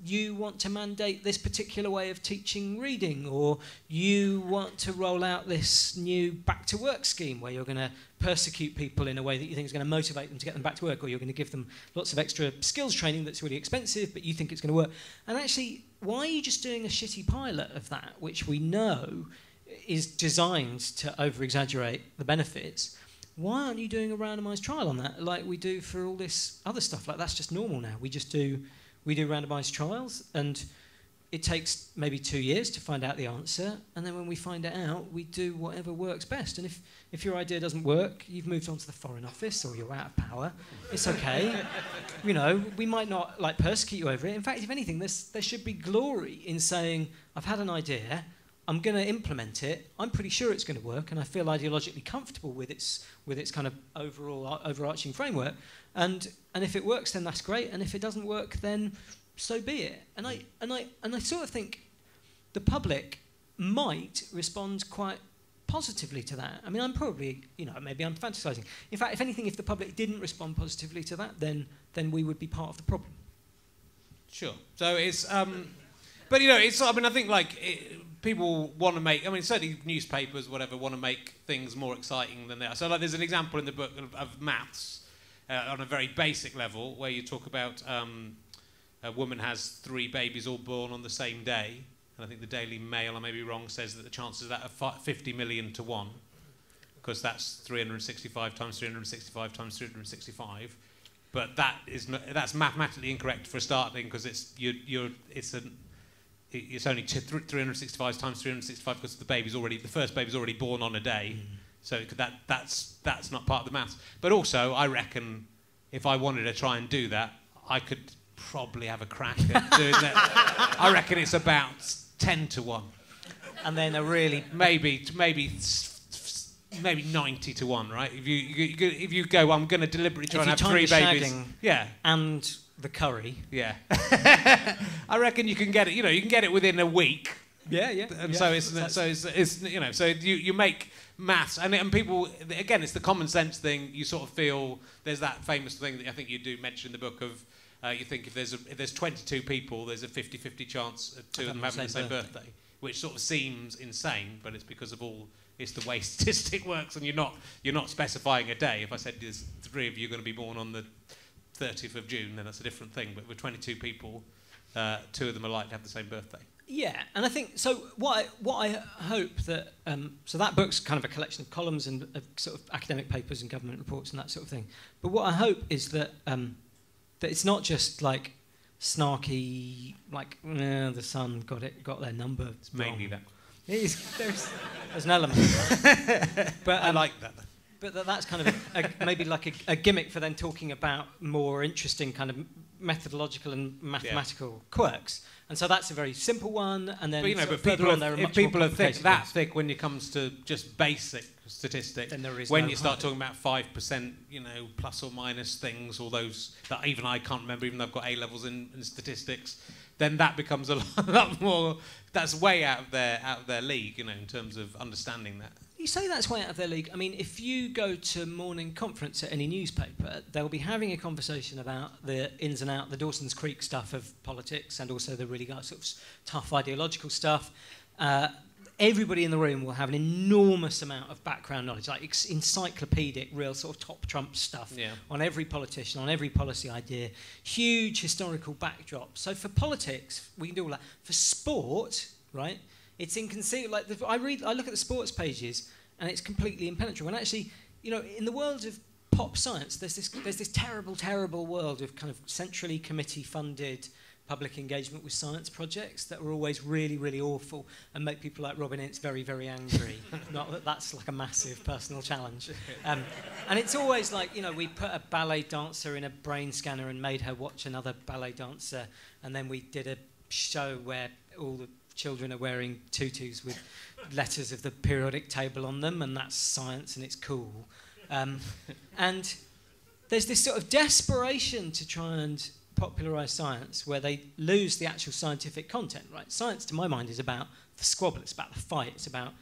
you want to mandate this particular way of teaching reading, or you want to roll out this new back-to-work scheme where you're going to persecute people in a way that you think is going to motivate them to get them back to work, or you're going to give them lots of extra skills training that's really expensive, but you think it's going to work. And actually, why are you just doing a shitty pilot of that, which we know is designed to over-exaggerate the benefits? Why aren't you doing a randomised trial on that like we do for all this other stuff? Like, that's just normal now. We do randomised trials, and it takes maybe 2 years to find out the answer, and then when we find it out, we do whatever works best. And if your idea doesn't work, you've moved on to the Foreign Office, or you're out of power. It's okay. You know, we might not like persecute you over it. In fact, if anything, there should be glory in saying, I've had an idea, I'm going to implement it, I'm pretty sure it's going to work, and I feel ideologically comfortable with its kind of overall overarching framework. And if it works, then that's great, and if it doesn't work, then so be it. And I sort of think the public might respond quite positively to that. I mean, I'm probably, maybe I'm fantasizing. In fact, if anything, if the public didn't respond positively to that, then we would be part of the problem. Sure. So it's, but it's. I mean, I think people want to make. I mean, certainly newspapers, whatever, want to make things more exciting than they are. So, there's an example in the book of maths on a very basic level where you talk about a woman has 3 babies all born on the same day, and I think the Daily Mail, I may be wrong, says that the chances of that are 50 million to 1, because that's 365 times 365 times 365. But that's mathematically incorrect for starting, because it's only 365 times 365 because the first baby's already born on a day. So that's not part of the maths. But also, I reckon if I wanted to try and do that, I could probably have a crack at doing that. I reckon it's about 10 to 1. And then maybe 90 to 1, right? If you go, I'm going to deliberately try and have 3 babies. Yeah. And the curry. Yeah. I reckon you can get it. You can get it within a week. Yeah, yeah. And so you make maths, and people, again, it's the common sense thing. You sort of feel there's that famous thing that I think you do mention in the book of you think if there's 22 people, there's a 50-50 chance of 2 of them having the same birthday, which sort of seems insane, but it's because of it's the way statistic works, and you're not specifying a day. If I said there's 3 of you going to be born on the 30th of June, then that's a different thing. But with 22 people, 2 of them are likely to have the same birthday. Yeah, and I think so. What I hope that so that book's kind of a collection of columns and sort of academic papers and government reports and that sort of thing. But what I hope is that that it's not just like snarky, like the Sun got their number. It's mainly that. There's an element of that. But I like that. But that's kind of maybe like a gimmick for then talking about more interesting kind of methodological and mathematical quirks. And so that's a very simple one, and then but further on there are much if people more are complicated that ones. thick when it comes to just basic statistics, then there is when no you start height. talking about 5%, plus or minus things, all those that even I can't remember, even though I've got A levels in statistics, then that becomes a lot more. That's way out of their league, in terms of understanding that. You say that's way out of their league. I mean, if you go to morning conference at any newspaper, they'll be having a conversation about the ins and outs, the Dawson's Creek stuff of politics, and also the really sort of tough ideological stuff. Everybody in the room will have an enormous amount of background knowledge, like encyclopedic, real sort of top trump stuff on every politician, on every policy idea, huge historical backdrop. So for politics, we can do all that. For sport, right? It's inconceivable. Like I look at the sports pages, and it's completely impenetrable. And actually, in the world of pop science, there's this terrible, terrible world of kind of centrally committee-funded public engagement with science projects that are always really, really awful and make people like Robin Ince very, very angry. Not that that's like a massive personal challenge. And it's always like, we put a ballet dancer in a brain scanner and made her watch another ballet dancer, and then we did a show where all the children are wearing tutus with letters of the periodic table on them, and that's science and it's cool. And there's this sort of desperation to try and popularise science where they lose the actual scientific content, right? Science, to my mind, is about the squabble, it's about the fight, it's about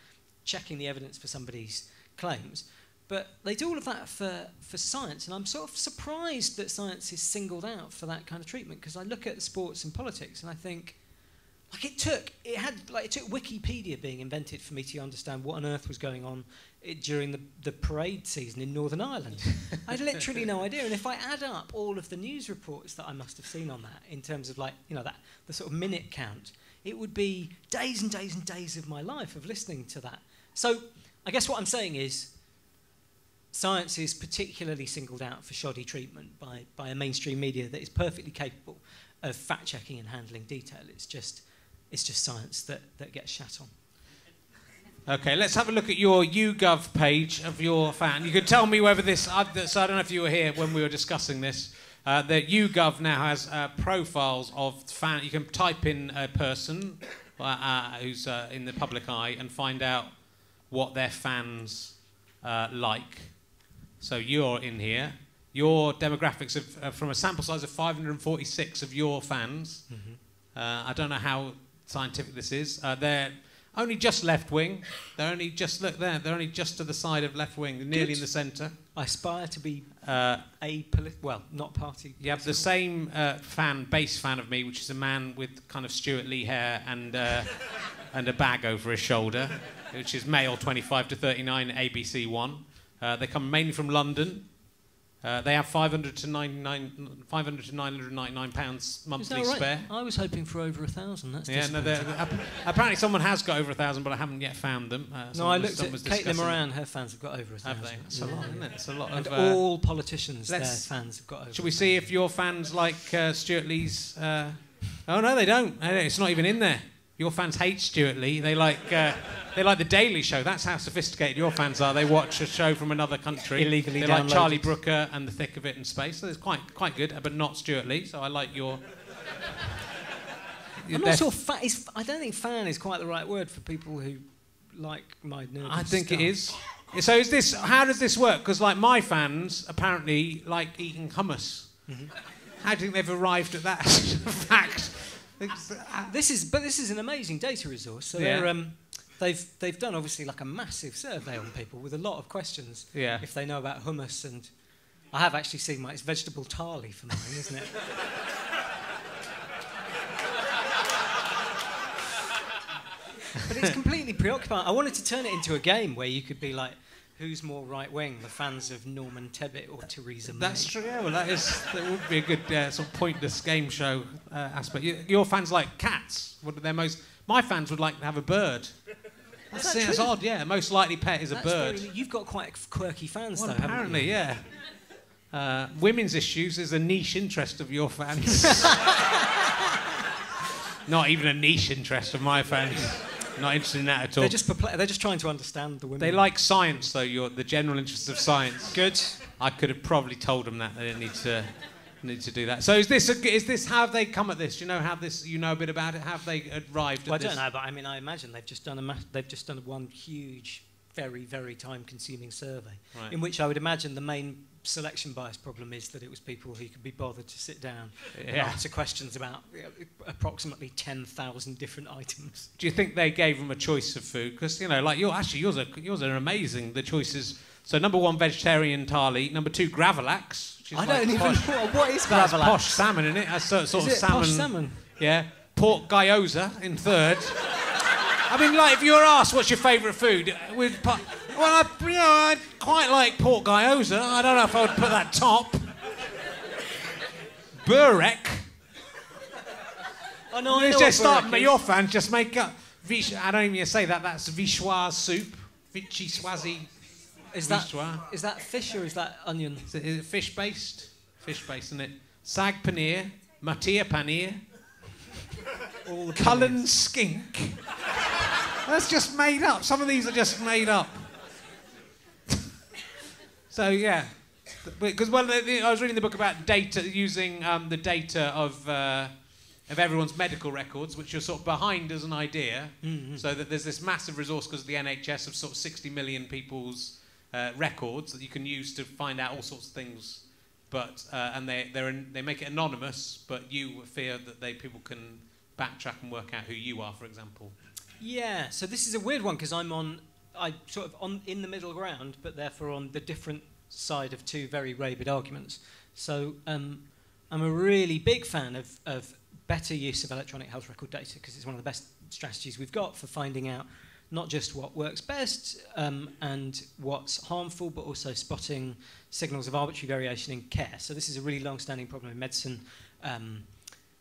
checking the evidence for somebody's claims. But they do all of that for science, and I'm sort of surprised that science is singled out for that kind of treatment, because I look at sports and politics and I think, it took Wikipedia being invented for me to understand what on earth was going on during the parade season in Northern Ireland. I had literally no idea. And if I add up all of the news reports that I must have seen on that, in terms of the sort of minute count, it would be days and days and days of my life of listening to that. So I guess what I'm saying is science is particularly singled out for shoddy treatment by a mainstream media that is perfectly capable of fact-checking and handling detail. It's just science that gets shat on. Okay, let's have a look at your YouGov page of your fan. You can tell me whether this... so I don't know if you were here when we were discussing this. That YouGov now has profiles of fan. You can type in a person who's in the public eye and find out what their fans like. So you're in here. Your demographics from a sample size of 546 of your fans. Mm-hmm. I don't know how scientific this is. They're only just left wing. They're only just they're only just to the side of left wing, nearly in the centre. I aspire to be not party. You have the same base fan of me, which is a man with kind of Stuart Lee hair and a bag over his shoulder, which is male 25 to 39, ABC 1. They come mainly from London. They have £500 to £999 monthly spare. I was hoping for over 1,000. That's apparently someone has got over 1,000, but I haven't yet found them. I looked at Caitlin Moran. Her fans have got over 1,000. Have they? That's a lot, isn't it? It's a lot. And all politicians, their fans have got over. Shall we see if your fans like Stuart Lee's? Oh no, they don't. It's not even in there. Your fans hate Stuart Lee. They like the Daily Show. That's how sophisticated your fans are. They watch a show from another country. Illegally They downloaded. like Charlie Brooker and The Thick of It in Space. So it's quite good, but not Stuart Lee. So I like your... I'm not sure... I don't think fan is quite the right word for people who like my nerdy I think stuff. it is. So is this... How does this work? Because my fans apparently like eating hummus. Mm-hmm. How do you think they've arrived at that fact? This is an amazing data resource. So they've done obviously like a massive survey on people with a lot of questions. Yeah. If they know about hummus, and I have actually seen it's vegetable tarly for mine, isn't it? But it's completely preoccupying. I wanted to turn it into a game where you could be like, who's more right-wing, the fans of Norman Tebbit or Theresa May? That's true, yeah. Well, that would be a good sort of pointless game show aspect. Your fans like cats. My fans would like to have a bird. That's odd, yeah. Most likely pet is a bird. You've got quite quirky fans, though, apparently, haven't you? Yeah. Women's issues is a niche interest of your fans. Not even a niche interest of my fans. Not interested in that at all. They're just trying to understand the women. They like science, though. The general interest of science. Good. I could have probably told them that. They didn't Need to do that. So is this how have they come at this? Do you know how this? You know a bit about it. How have they arrived at this? I don't know, but I mean, I imagine they've just done one huge, very, very time-consuming survey, in which I would imagine the main selection bias problem is that it was people who could be bothered to sit down and answer questions about approximately 10,000 different items. Do you think they gave them a choice of food? Because like yours are amazing. The choices. So number 1, vegetarian thali. Number 2, gravlax. I don't even know what is gravlax. That's posh salmon in it. That's sort of salmon. Posh salmon? Yeah. Pork gyoza in 3rd. I mean, like, if you were asked what's your favourite food, I'd quite like pork gyoza. I don't know if I would put that top. Burek. Oh no, it's just start. Your fans just make up. I don't even say that. That's vichyssoise soup. Vichyssoise. Is that fish or is that onion? Is it fish-based? Fish-based, isn't it? Sag paneer, matia paneer, Cullen skink. That's just made up. Some of these are just made up. So yeah, because I was reading the book about data, using the data of everyone's medical records, which are sort of behind as an idea. Mm-hmm. So that there's this massive resource because of the NHS of sort of 60 million people's records that you can use to find out all sorts of things, but and they make it anonymous, but you fear that people can backtrack and work out who you are, for example. Yeah. So this is a weird one because I'm sort of in the middle ground, but therefore on the different side of two very rabid arguments. So I'm a really big fan of better use of electronic health record data because it's one of the best strategies we've got for finding out not just what works best and what's harmful, but also spotting signals of arbitrary variation in care. So this is a really long-standing problem in medicine.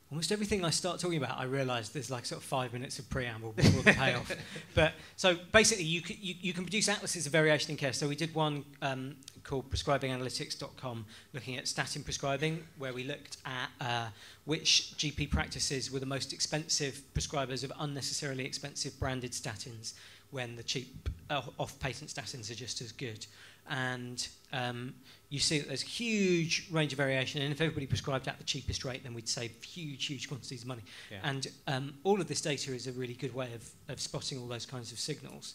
Almost everything I start talking about, I realise there's like sort of 5 minutes of preamble before the payoff. But so basically, you can produce atlases of variation in care. So we did one called prescribinganalytics.com, looking at statin prescribing, where we looked at which GP practices were the most expensive prescribers of unnecessarily expensive branded statins, when the cheap off-patent statins are just as good. And you see that there's a huge range of variation, and if everybody prescribed at the cheapest rate, then we'd save huge quantities of money. Yeah. And all of this data is a really good way of spotting all those kinds of signals.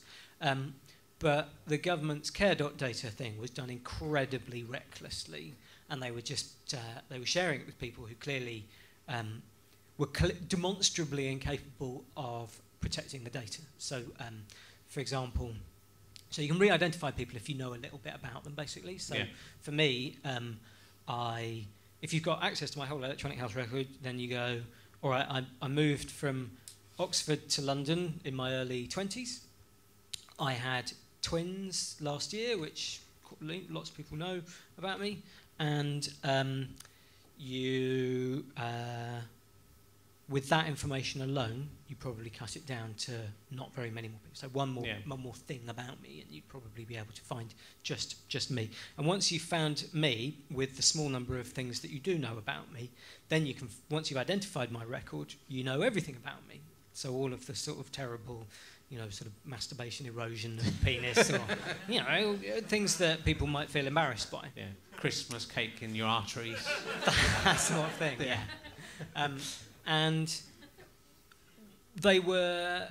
But the government's care.data thing was done incredibly recklessly, and they were just they were sharing it with people who clearly were demonstrably incapable of protecting the data. So, for example, so you can re-identify people if you know a little bit about them, basically. So for me, if you've got access to my whole electronic health record, then you go, all right, I moved from Oxford to London in my early 20s. I had twins last year, which lots of people know about me. And with that information alone, you probably cut it down to not very many more people. So one more thing about me, and you'd probably be able to find just me. And once you've found me with the small number of things that you do know about me, then you can, once you've identified my record, you know everything about me. So all of the sort of terrible, sort of masturbation, erosion of the penis, or things that people might feel embarrassed by. Yeah, Christmas cake in your arteries. That sort of thing. Yeah. And they were,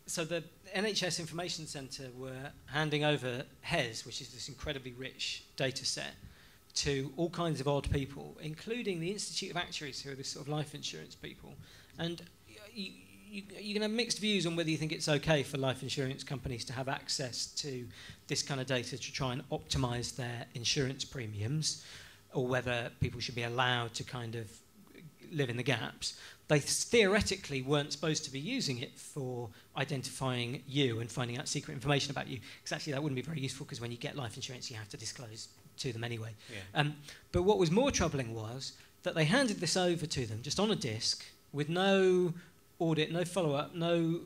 so the NHS Information Centre were handing over HES, which is this incredibly rich data set, to all kinds of odd people, including the Institute of Actuaries, who are this sort of life insurance people. And you can have mixed views on whether you think it's okay for life insurance companies to have access to this kind of data to try and optimise their insurance premiums, or whether people should be allowed to kind of live in the gaps. They theoretically weren't supposed to be using it for identifying you and finding out secret information about you, because actually that wouldn't be very useful, because when you get life insurance you have to disclose to them anyway. Yeah. But what was more troubling was that they handed this over to them just on a disk with no audit, no follow-up, no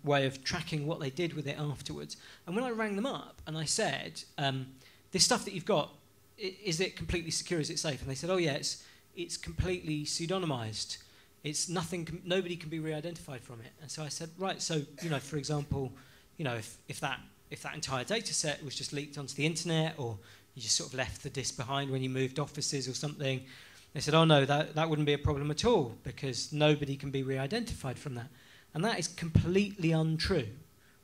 way of tracking what they did with it afterwards. And when I rang them up and I said, this stuff that you've got, is it completely secure, is it safe? And they said, oh yeah, it's completely pseudonymized. It's nothing. Nobody can be re-identified from it. And so I said, right. So for example, if that entire data set was just leaked onto the internet, or you just sort of left the disk behind when you moved offices or something, They said, oh no, that wouldn't be a problem at all because nobody can be re-identified from that. And that is completely untrue.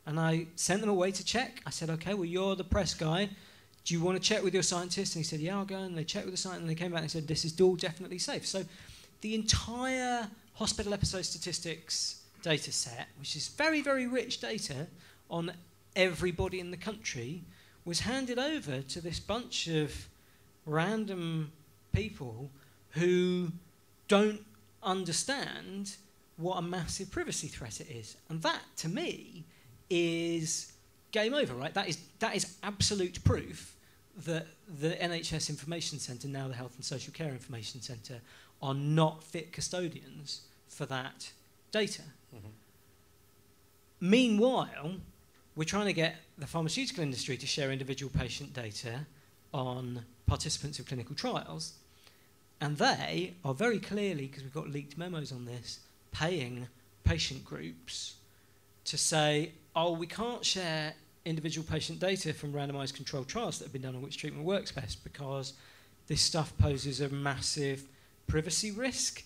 And I sent them away to check. I said, okay, well, you're the press guy. Do you want to check with your scientist? And he said, yeah, I'll go. And they checked with the scientist, and they came back and said, this is all definitely safe. So the entire hospital episode statistics data set, which is very, very rich data on everybody in the country, was handed over to this bunch of random people who don't understand what a massive privacy threat it is. And that, to me, is game over, right? That is absolute proof that the NHS Information Centre, now the Health and Social Care Information Centre, are not fit custodians for that data. Mm-hmm. Meanwhile, we're trying to get the pharmaceutical industry to share individual patient data on participants of clinical trials, and they are very clearly, because we've got leaked memos on this, paying patient groups to say, oh, we can't share individual patient data from randomised controlled trials that have been done on which treatment works best because this stuff poses a massive privacy risk.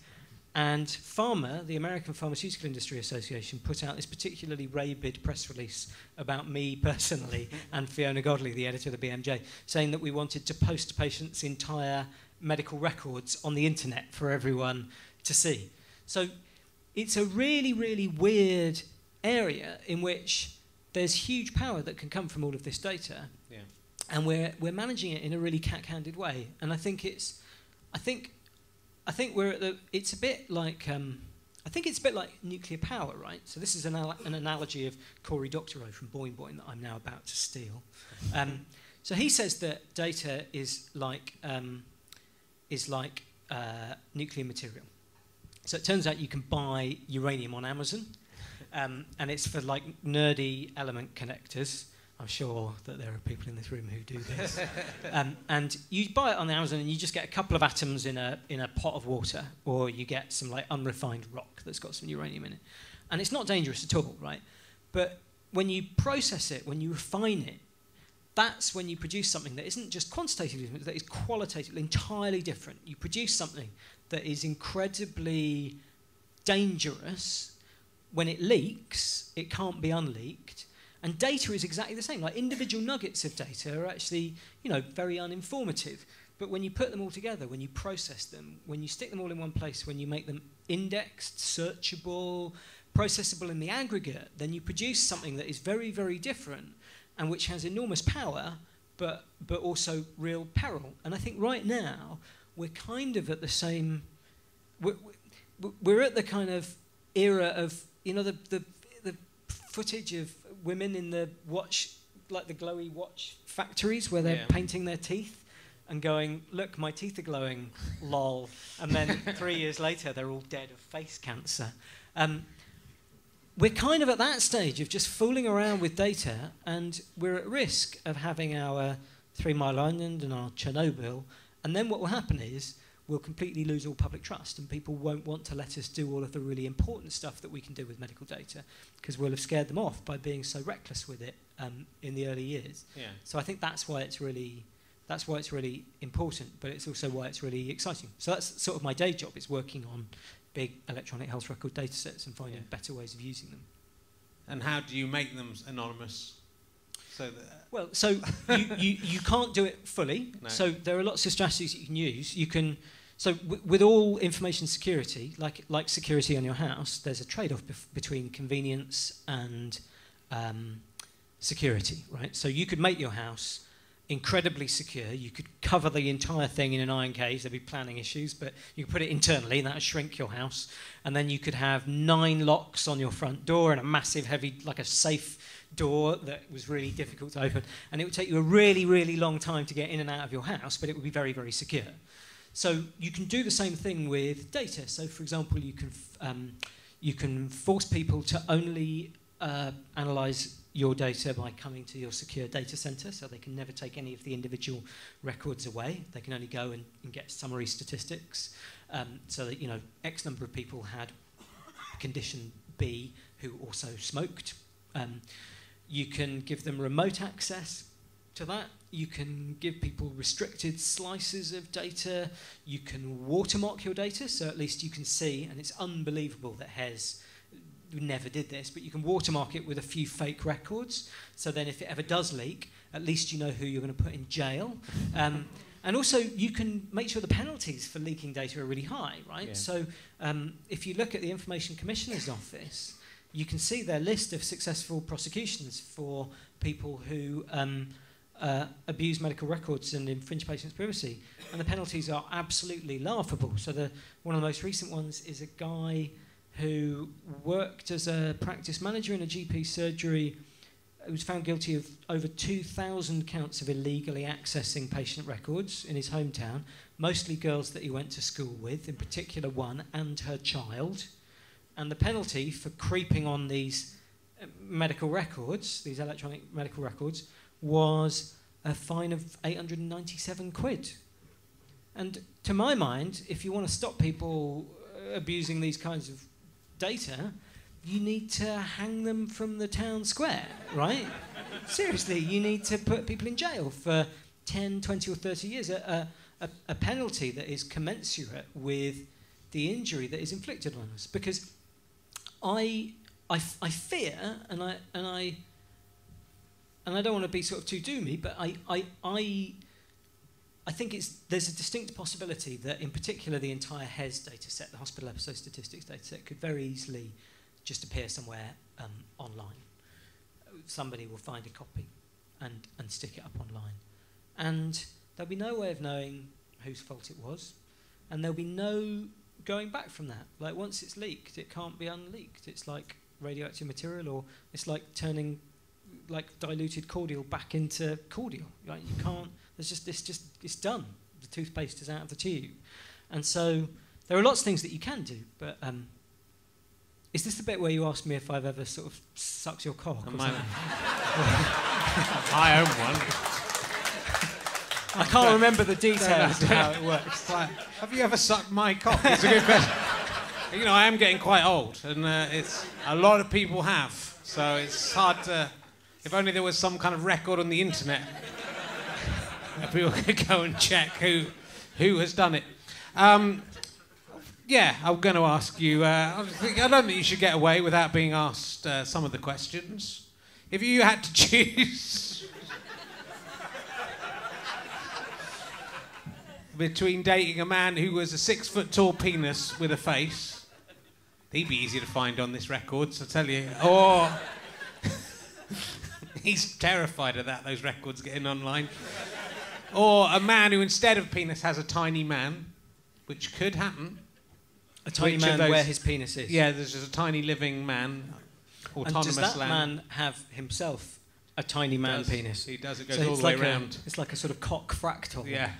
And PhRMA, the American Pharmaceutical Industry Association, put out this particularly rabid press release about me personally and Fiona Godley, the editor of the BMJ, saying that we wanted to post patients' entire medical records on the internet for everyone to see. So it's a really, really weird area in which there's huge power that can come from all of this data, and we're managing it in a really cack-handed way. And I think we're at the. It's a bit like I think it's a bit like nuclear power, right? So this is an analogy of Cory Doctorow from Boing Boing that I'm now about to steal. So he says that data is like nuclear material. So it turns out you can buy uranium on Amazon, and it's for like nerdy element connectors. I'm sure that there are people in this room who do this. And you buy it on Amazon and you just get a couple of atoms in a pot of water, or you get some like unrefined rock that's got some uranium in it. And it's not dangerous at all, right? But when you process it, when you refine it, that's when you produce something that isn't just quantitatively different, that is qualitatively entirely different. You produce something that is incredibly dangerous. When it leaks, it can't be unleaked. And data is exactly the same. Like individual nuggets of data are actually, very uninformative. But when you put them all together, when you process them, when you stick them all in one place, when you make them indexed, searchable, processable in the aggregate, then you produce something that is very, very different and which has enormous power, but also real peril. And I think right now we're kind of at the same. We're at the kind of era of the footage of women in the watch, like the glowy watch factories where they're painting their teeth and going, look, my teeth are glowing, lol. And then 3 years later, they're all dead of face cancer. We're kind of at that stage of just fooling around with data, and we're at risk of having our 3 Mile Island and our Chernobyl. And then what will happen is we'll completely lose all public trust, and people won't want to let us do all of the really important stuff that we can do with medical data because we'll have scared them off by being so reckless with it in the early years. Yeah. So I think that's why it's really important, but it's also why it's really exciting. So that's sort of my day job, is working on big electronic health record data sets and finding better ways of using them. And how do you make them anonymous? So you can't do it fully. No. So there are lots of strategies that you can use. You can, with all information security, like security on your house, there's a trade-off between convenience and security, right? So you could make your house incredibly secure. You could cover the entire thing in an iron cage. There'd be planning issues, but you could put it internally, and that would shrink your house. And then you could have 9 locks on your front door and a massive, heavy, like a safe door that was really difficult to open, and it would take you a really, really long time to get in and out of your house, but it would be very, very secure. So you can do the same thing with data. So, for example, you can force people to only analyse your data by coming to your secure data centre, so they can never take any of the individual records away. They can only go and get summary statistics, so that X number of people had condition B who also smoked. You can give them remote access to that. You can give people restricted slices of data. You can watermark your data, so at least you can see, and it's unbelievable that Hez never did this, but you can watermark it with a few fake records, so then if it ever does leak, at least you know who you're going to put in jail. And also, you can make sure the penalties for leaking data are really high, right? Yeah. So if you look at the Information Commissioner's Office, you can see their list of successful prosecutions for people who abuse medical records and infringe patients' privacy, and the penalties are absolutely laughable. So one of the most recent ones is a guy who worked as a practice manager in a GP surgery, who was found guilty of over 2,000 counts of illegally accessing patient records in his hometown, mostly girls that he went to school with, in particular one and her child. And the penalty for creeping on these medical records, these electronic medical records, was a fine of 897 quid. And to my mind, if you want to stop people abusing these kinds of data, you need to hang them from the town square, right? Seriously, you need to put people in jail for 10, 20 or 30 years, a penalty that is commensurate with the injury that is inflicted on us. Because I fear, and I don't want to be sort of too doomy, but I think there's a distinct possibility that, in particular, the entire Hez data set, the hospital episode statistics data set, could very easily just appear somewhere online. Somebody will find a copy and stick it up online. And there'll be no way of knowing whose fault it was, and there'll be no going back from that. Like, once it's leaked, it can't be unleaked. It's like radioactive material, or it's like turning like diluted cordial back into cordial. Like, you can't, it's done. The toothpaste is out of the tube. And so there are lots of things that you can do, but is this the bit where you ask me if I've ever sort of sucked your cock? I own one. I can't remember the details of how it works. Right. Have you ever sucked my cock? It's a good question. You know, I am getting quite old, and it's a lot of people have. So it's hard to. If only there was some kind of record on the internet, people could go and check who has done it. Yeah, I'm going to ask you. I don't think you should get away without being asked some of the questions. If you had to choose between dating a man who was a 6-foot-tall penis with a face, he'd be easy to find on this records, I tell you, or he's terrified of that, those records getting online, or a man who instead of penis has a tiny man, which could happen. A tiny man where his penis is. Yeah, there's just a tiny living man, autonomous and does that land. man have himself a tiny man penis? He does. It goes all the way around. It's like a sort of cock fractal. Yeah.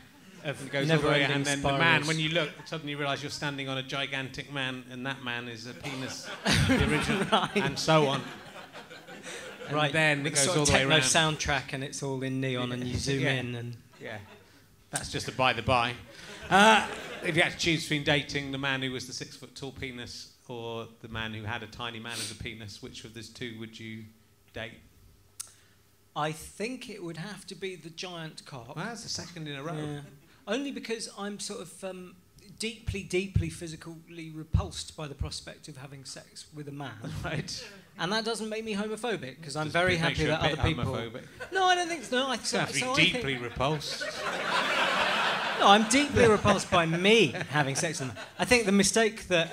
Of it goes all the way, and then spirals. the man, when you look, suddenly you realise you're standing on a gigantic man, and that man is a penis, the original, right. And so on. And right. then it goes all the way around. Soundtrack, and it's all in neon, and you zoom in, and yeah, that's just a by the by. If you had to choose between dating the man who was the 6-foot-tall penis or the man who had a tiny man as a penis, which of those two would you date? I think it would have to be the giant cock. Well, that's the second in a row. Yeah. Only because I'm sort of deeply, deeply physically repulsed by the prospect of having sex with a man. Right. And that doesn't make me homophobic, because I'm very happy that other people... Homophobic. No, I don't think so. No, I have to be deeply repulsed. No, I'm deeply repulsed by me having sex with them. I think the mistake that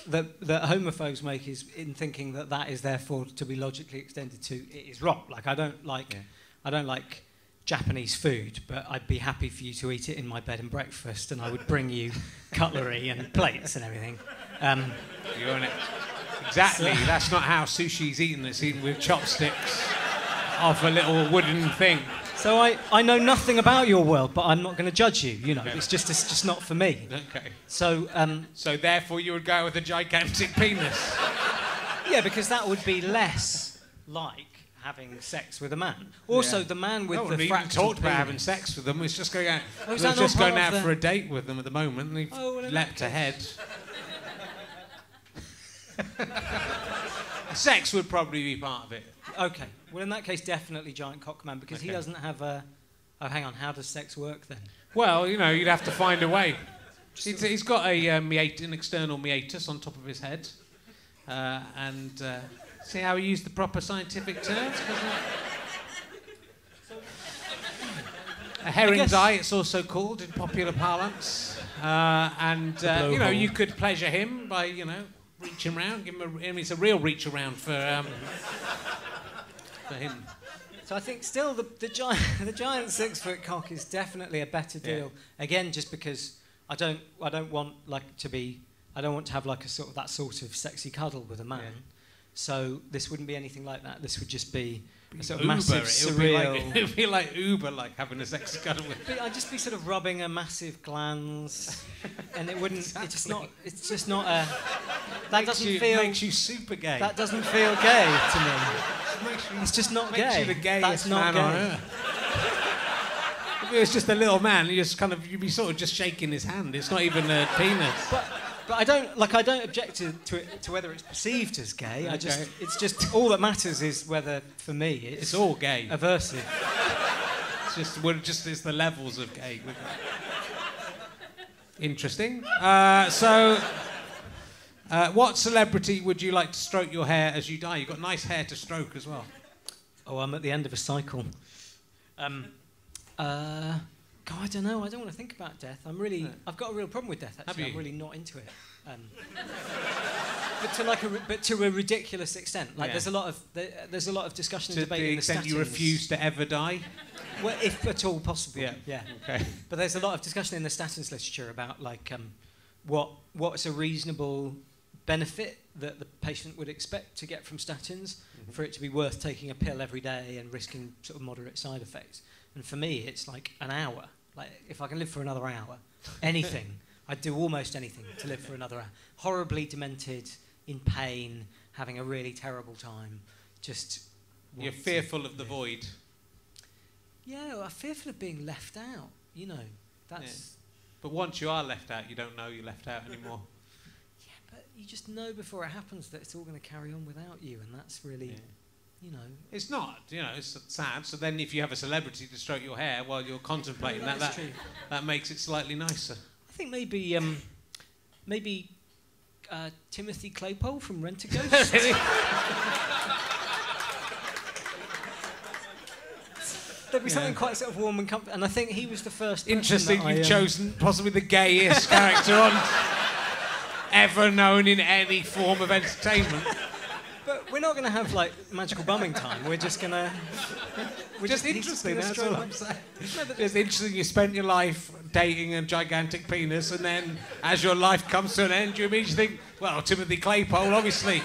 homophobes make is in thinking that that is therefore to be logically extended to it is wrong. Like, I don't like Japanese food, but I'd be happy for you to eat it in my bed and breakfast, and I would bring you cutlery and plates and everything. You own it. Exactly. So that's not how sushi's eaten. It's eaten with chopsticks off a little wooden thing. So I know nothing about your world, but I'm not going to judge you. You know, okay. It's just not for me. Okay. So therefore you would go with a gigantic penis. Yeah, because that would be less like having sex with a man. Also, the man with the fractal even talked about penis. having sex with them. It's just going out. Oh, we're just going out for a date with them at the moment, and they've leapt ahead. Sex would probably be part of it. Okay. Well, in that case, definitely giant cockman, because he Okay. doesn't have a... Oh, hang on. How does sex work, then? Well, you know, you'd have to find a way. He's got an external meatus on top of his head. See how he used the proper scientific terms? A herring's eye, it's also called in popular parlance. You know, you could pleasure him by, you know, reaching around, give him it's a real reach around for him. So I think still the giant 6-foot cock is definitely a better deal. Yeah. Again, just because I don't want I don't want to have like that sort of sexy cuddle with a man. Yeah. So this wouldn't be anything like that. This would just be a sort of massive, surreal... It would be like Uber, like having a sexy cuddle with... I'd just be sort of rubbing a massive glands, and it wouldn't... Exactly. It's just not a... That makes you super gay. That doesn't feel gay to me. It's just not gay. Makes you the gayest That's not man gay. on earth. If it was just a little man, you'd be sort of just shaking his hand. It's not even a penis. But I don't object to whether it's perceived as gay. Okay. It's just all that matters is whether, for me, it's all gay. Aversive. It's the levels of gay. Interesting. What celebrity would you like to stroke your hair as you die? You've got nice hair to stroke as well. Oh, I'm at the end of a cycle. God, I don't know. I don't want to think about death. I've got a real problem with death, actually. I'm really not into it. But to a ridiculous extent. Like, there's a lot of discussion and debate in the statins. To the extent you refuse to ever die? Well, if at all possible. Yeah. Okay. But there's a lot of discussion in the statins literature about like what's a reasonable benefit that the patient would expect to get from statins for it to be worth taking a pill every day and risking sort of moderate side effects. And for me, it's like an hour. Like, if I can live for another hour, anything, I'd do almost anything to live for another hour. Horribly demented, in pain, having a really terrible time. You're fearful of the void. Yeah, well, I'm fearful of being left out. You know, that's... Yeah. But once you are left out, you don't know you're left out anymore. Yeah, but you just know before it happens that it's all going to carry on without you, and that's really... Yeah. You know, it's not. You know, it's sad. So then, if you have a celebrity to stroke your hair while you're contemplating that makes it slightly nicer. I think maybe Timothy Claypole from Rent-A-Ghost. There'd be something quite sort of warm and comfortable, and I think he was the first. Interesting. You've chosen possibly the gayest character on ever known in any form of entertainment. But we're not going to have, like, magical bumming time. We're just going to... Just interesting, that's all I'm saying. It's interesting you spent your life dating a gigantic penis, and then, as your life comes to an end, you immediately think, well, Timothy Claypole, obviously.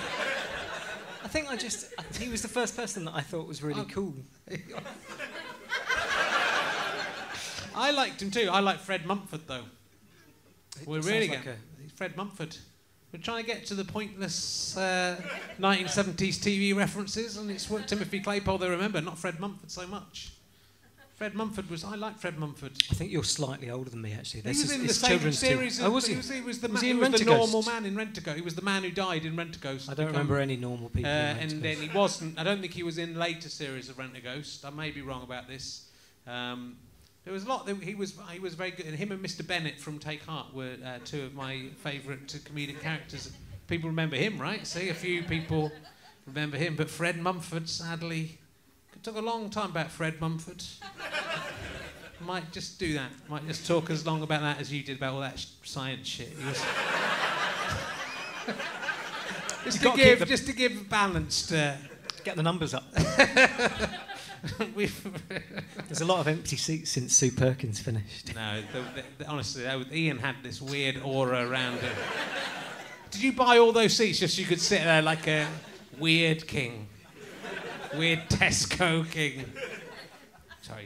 I think he was the first person that I thought was really cool. I liked him too. I like Fred Mumford, though. We're really like Fred Mumford. We're trying to get to the pointless 1970s TV references, and it's what Timothy Claypole they remember, not Fred Mumford so much. I like Fred Mumford. I think you're slightly older than me, actually. He was in the same series. Was he? He was the normal man in Rent-A-Ghost. He was the man who died in Rent-A-Ghost. I don't remember any normal people in Rent-A-Ghost. And then he wasn't. I don't think he was in later series of Rent-A-Ghost. I may be wrong about this. There was a lot. He was very good. And him and Mr. Bennett from Take Heart were two of my favourite comedic characters. People remember him, right? See, a few people remember him. But Fred Mumford, sadly, it took a long time about Fred Mumford. Might just do that. Might just talk as long about that as you did about all that science shit. Just to give balance to... Get the numbers up. There's a lot of empty seats since Sue Perkins finished. No, honestly, Ian had this weird aura around him. Did you buy all those seats just so you could sit there like a weird king? Weird Tesco king.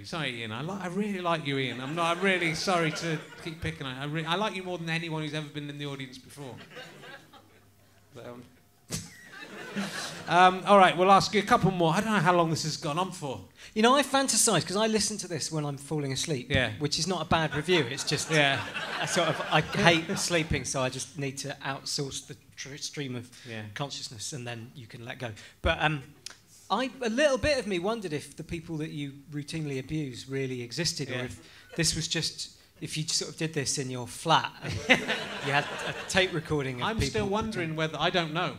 Sorry, Ian. I really like you, Ian. I'm really sorry to keep picking on you. I like you more than anyone who's ever been in the audience before. But, all right, we'll ask you a couple more. I don't know how long this has gone on for. You know, I fantasise, because I listen to this when I'm falling asleep, which is not a bad review. It's just I hate sleeping, so I just need to outsource the stream of consciousness, and then you can let go. But a little bit of me wondered if the people that you routinely abuse really existed, or if this was just, if you sort of did this in your flat and you had a tape recording of I'm still wondering whether, I don't know.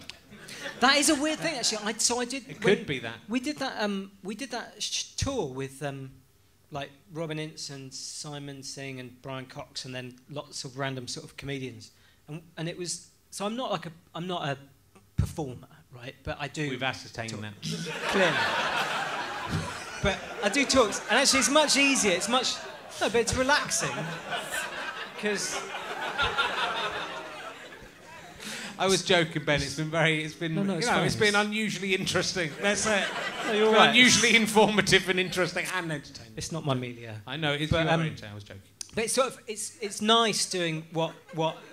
That is a weird thing, actually. I did. It could be that. We did that. We did that tour with like Robin Ince and Simon Singh and Brian Cox, and then lots of random sort of comedians. And it was. So I'm not a performer, right? But I do. We've ascertained that. Clearly. But I do talks, and actually it's much easier. But it's relaxing because. I was joking, Ben. It's been unusually interesting. That's it. No, you're right. Unusually informative and interesting and entertaining. It's not my media. I know. I was joking. But it's nice doing what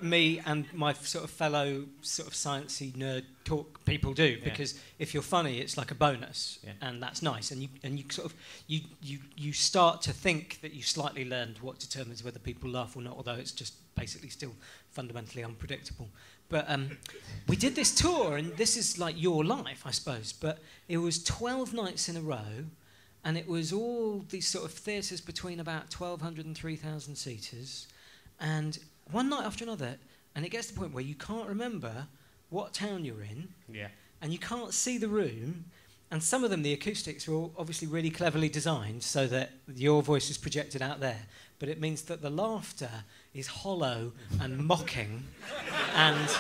me and my sort of fellow sort of sciencey nerd talk people do, because if you're funny, it's like a bonus, and that's nice. And you sort of you start to think that you slightly learned what determines whether people laugh or not, although it's just basically still fundamentally unpredictable. But we did this tour, and this is like your life, I suppose. But it was 12 nights in a row. And it was all these sort of theatres between about 1,200 and 3,000 seaters. And one night after another, and it gets to the point where you can't remember what town you're in. Yeah. And you can't see the room. And some of them, the acoustics are all obviously really cleverly designed so that your voice is projected out there. But it means that the laughter is hollow and mocking. And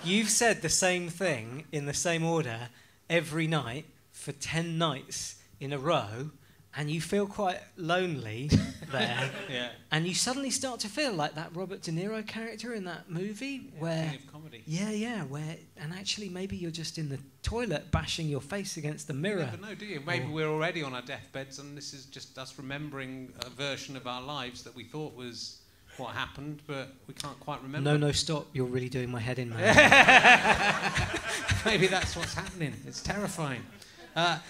you've said the same thing in the same order every night for 10 nights in a row, and you feel quite lonely there. And you suddenly start to feel like that Robert De Niro character in that movie where King of Comedy. And actually maybe you're just in the toilet bashing your face against the mirror. You never know, do you? Maybe we're already on our deathbeds and this is just us remembering a version of our lives that we thought was what happened, but we can't quite remember. No, stop. You're really doing my head in, man. Maybe that's what's happening. It's terrifying.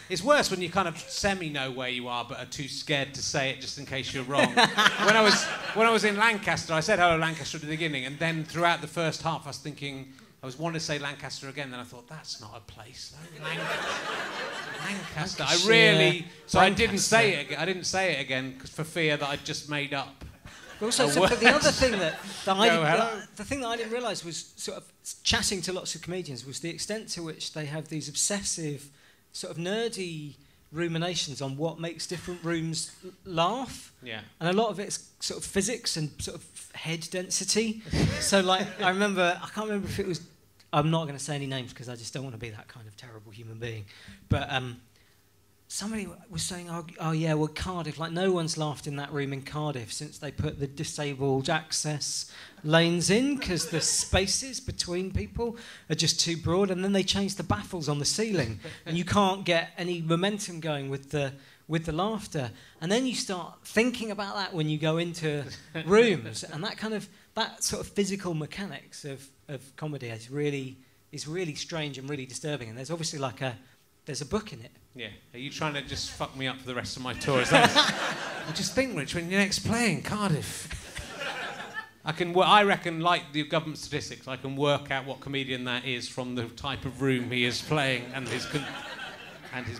It's worse when you kind of semi-know where you are but are too scared to say it just in case you're wrong. When I was in Lancaster, I said hello Lancaster at the beginning, and then throughout the first half I was thinking, I was wanting to say Lancaster again, then I thought, that's not a place. Lancaster. I didn't say it again. I didn't say it again for fear that I'd just made up. But also, but the other thing the thing that I didn't realise was sort of chatting to lots of comedians was the extent to which they have these obsessive sort of nerdy ruminations on what makes different rooms laugh. Yeah. And a lot of it's sort of physics and sort of head density. So, like, I can't remember if it was, I'm not going to say any names because I just don't want to be that kind of terrible human being. But somebody was saying, oh yeah, well, Cardiff, like, no one's laughed in that room in Cardiff since they put the disabled access lanes in because the spaces between people are just too broad, and then they changed the baffles on the ceiling and you can't get any momentum going with the laughter. And then you start thinking about that when you go into rooms, and that sort of physical mechanics of comedy is really strange and really disturbing. And there's obviously there's a book in it. Yeah. Are you trying to just fuck me up for the rest of my tour? Is that well, just think, Rich, when you're next playing Cardiff. I reckon, like the government statistics, I can work out what comedian that is from the type of room he is playing and his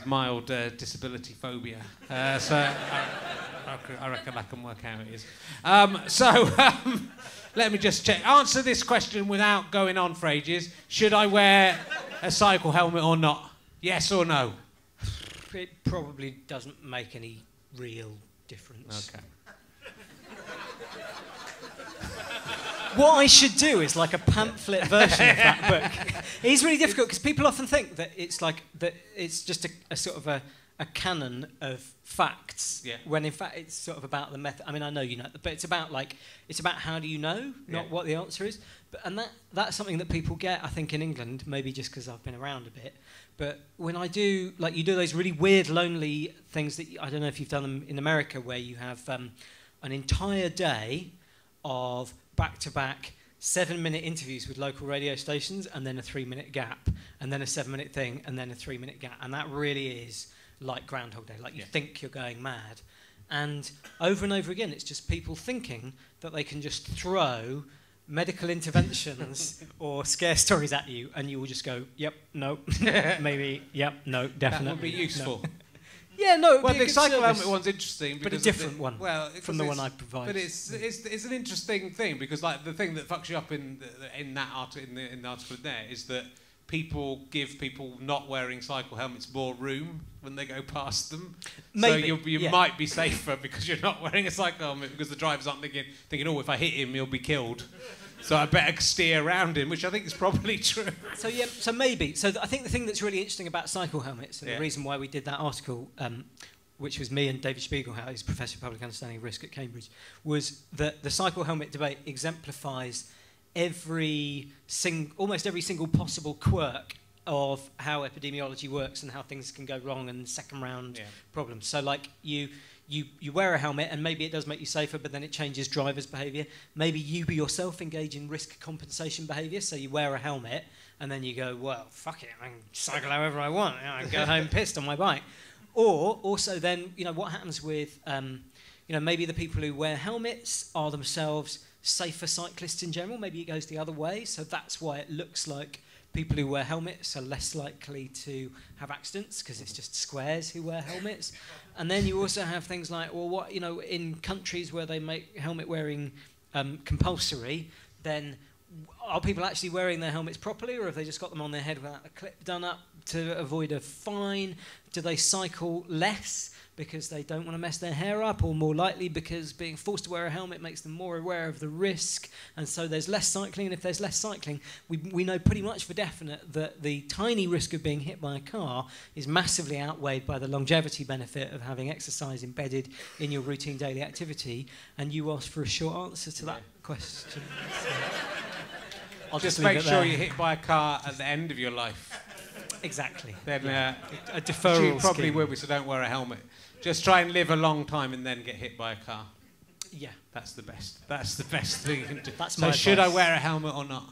mild disability phobia. So I reckon I can work out who it is. Let me just check. Answer this question without going on for ages. Should I wear a cycle helmet or not? Yes or no? It probably doesn't make any real difference. Okay. What I should do is like a pamphlet version of that book. It's really difficult because people often think that it's like that. It's just a sort of a canon of facts, when in fact it's sort of about the method. I mean, I know you know, but it's about how do you know, not what the answer is. And that's something that people get, I think, in England, maybe just because I've been around a bit. But when I do, like, you do those really weird, lonely things that I don't know if you've done them in America, where you have an entire day of back-to-back 7-minute interviews with local radio stations, and then a 3-minute gap, and then a 7-minute thing, and then a 3-minute gap. And that really is like Groundhog Day. Like, you think you're going mad. And over again, it's just people thinking that they can just throw medical interventions or scare stories at you, and you will just go, yep, no, maybe, yep, no, definitely. That would be useful. No. Yeah, no. Well, the cycle helmet one's interesting, but a different one. Well, from the one I provide. But it's an interesting thing because like the thing that fucks you up in that article in the article there is that people give people not wearing cycle helmets more room when they go past them. Maybe, so you might be safer because you're not wearing a cycle helmet because the drivers aren't thinking, oh, if I hit him, he'll be killed. So I better steer around him, which I think is probably true. So yeah, so maybe. So I think the thing that's really interesting about cycle helmets, and the reason why we did that article, which was me and David Spiegelhauer, who's Professor of Public Understanding of Risk at Cambridge, was that the cycle helmet debate exemplifies almost every single possible quirk of how epidemiology works and how things can go wrong and second round problems. So like you wear a helmet and maybe it does make you safer, but then it changes drivers' behaviour. Maybe you yourself engage in risk compensation behaviour, so you wear a helmet and then you go, well, fuck it, I can cycle however I want. I can go home pissed on my bike. Or also then, what happens with, maybe the people who wear helmets are themselves safer cyclists in general. Maybe it goes the other way, so that's why it looks like people who wear helmets are less likely to have accidents because it's just squares who wear helmets. And then you also have things like, well, in countries where they make helmet wearing compulsory, then are people actually wearing their helmets properly, or have they just got them on their head without the clip done up to avoid a fine? Do they cycle less because they don't want to mess their hair up, or more likely because being forced to wear a helmet makes them more aware of the risk, and so there's less cycling? And if there's less cycling, we know pretty much for definite that the tiny risk of being hit by a car is massively outweighed by the longevity benefit of having exercise embedded in your routine daily activity. And you asked for a short answer to that question. I'll just make sure you're hit by a car at the end of your life. Exactly. Then a deferral you probably scheme. will be, so don't wear a helmet. Just try and live a long time and then get hit by a car. Yeah. That's the best. That's the best thing you can do. That's so my should I advice. wear a helmet or not?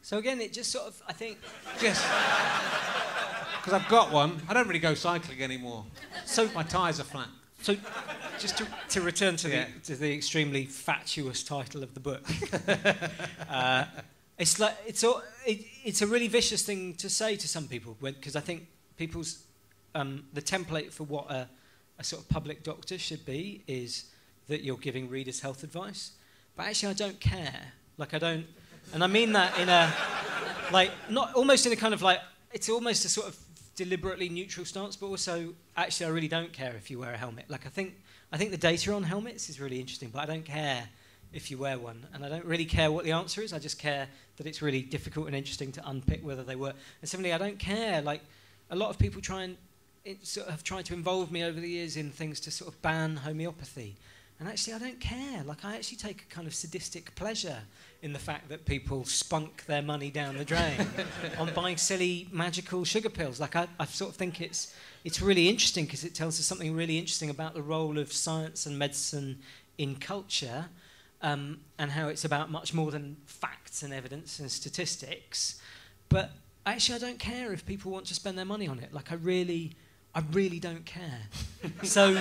So again, it just sort of, I think... Just... Because I've got one. I don't really go cycling anymore. So my tyres are flat. So just to return to the extremely fatuous title of the book... It's like it's a really vicious thing to say to some people, because I think people's the template for what a sort of public doctor should be is that you're giving readers health advice. But actually, I don't care. Like I don't, and I mean that in a not almost in a kind of it's almost a sort of deliberately neutral stance, but also actually I really don't care if you wear a helmet. Like I think the data on helmets is really interesting, but I don't care if you wear one, and I don't really care what the answer is. I just care that it's really difficult and interesting to unpick whether they work. And similarly, I don't care. Like a lot of people have tried to involve me over the years in things to sort of ban homeopathy, and actually I don't care. Like I actually take a kind of sadistic pleasure in the fact that people spunk their money down the drain on buying silly magical sugar pills. Like I sort of think it's really interesting because it tells us something really interesting about the role of science and medicine in culture. And how it's about much more than facts and evidence and statistics. But actually, I don't care if people want to spend their money on it. Like, I really don't care. So...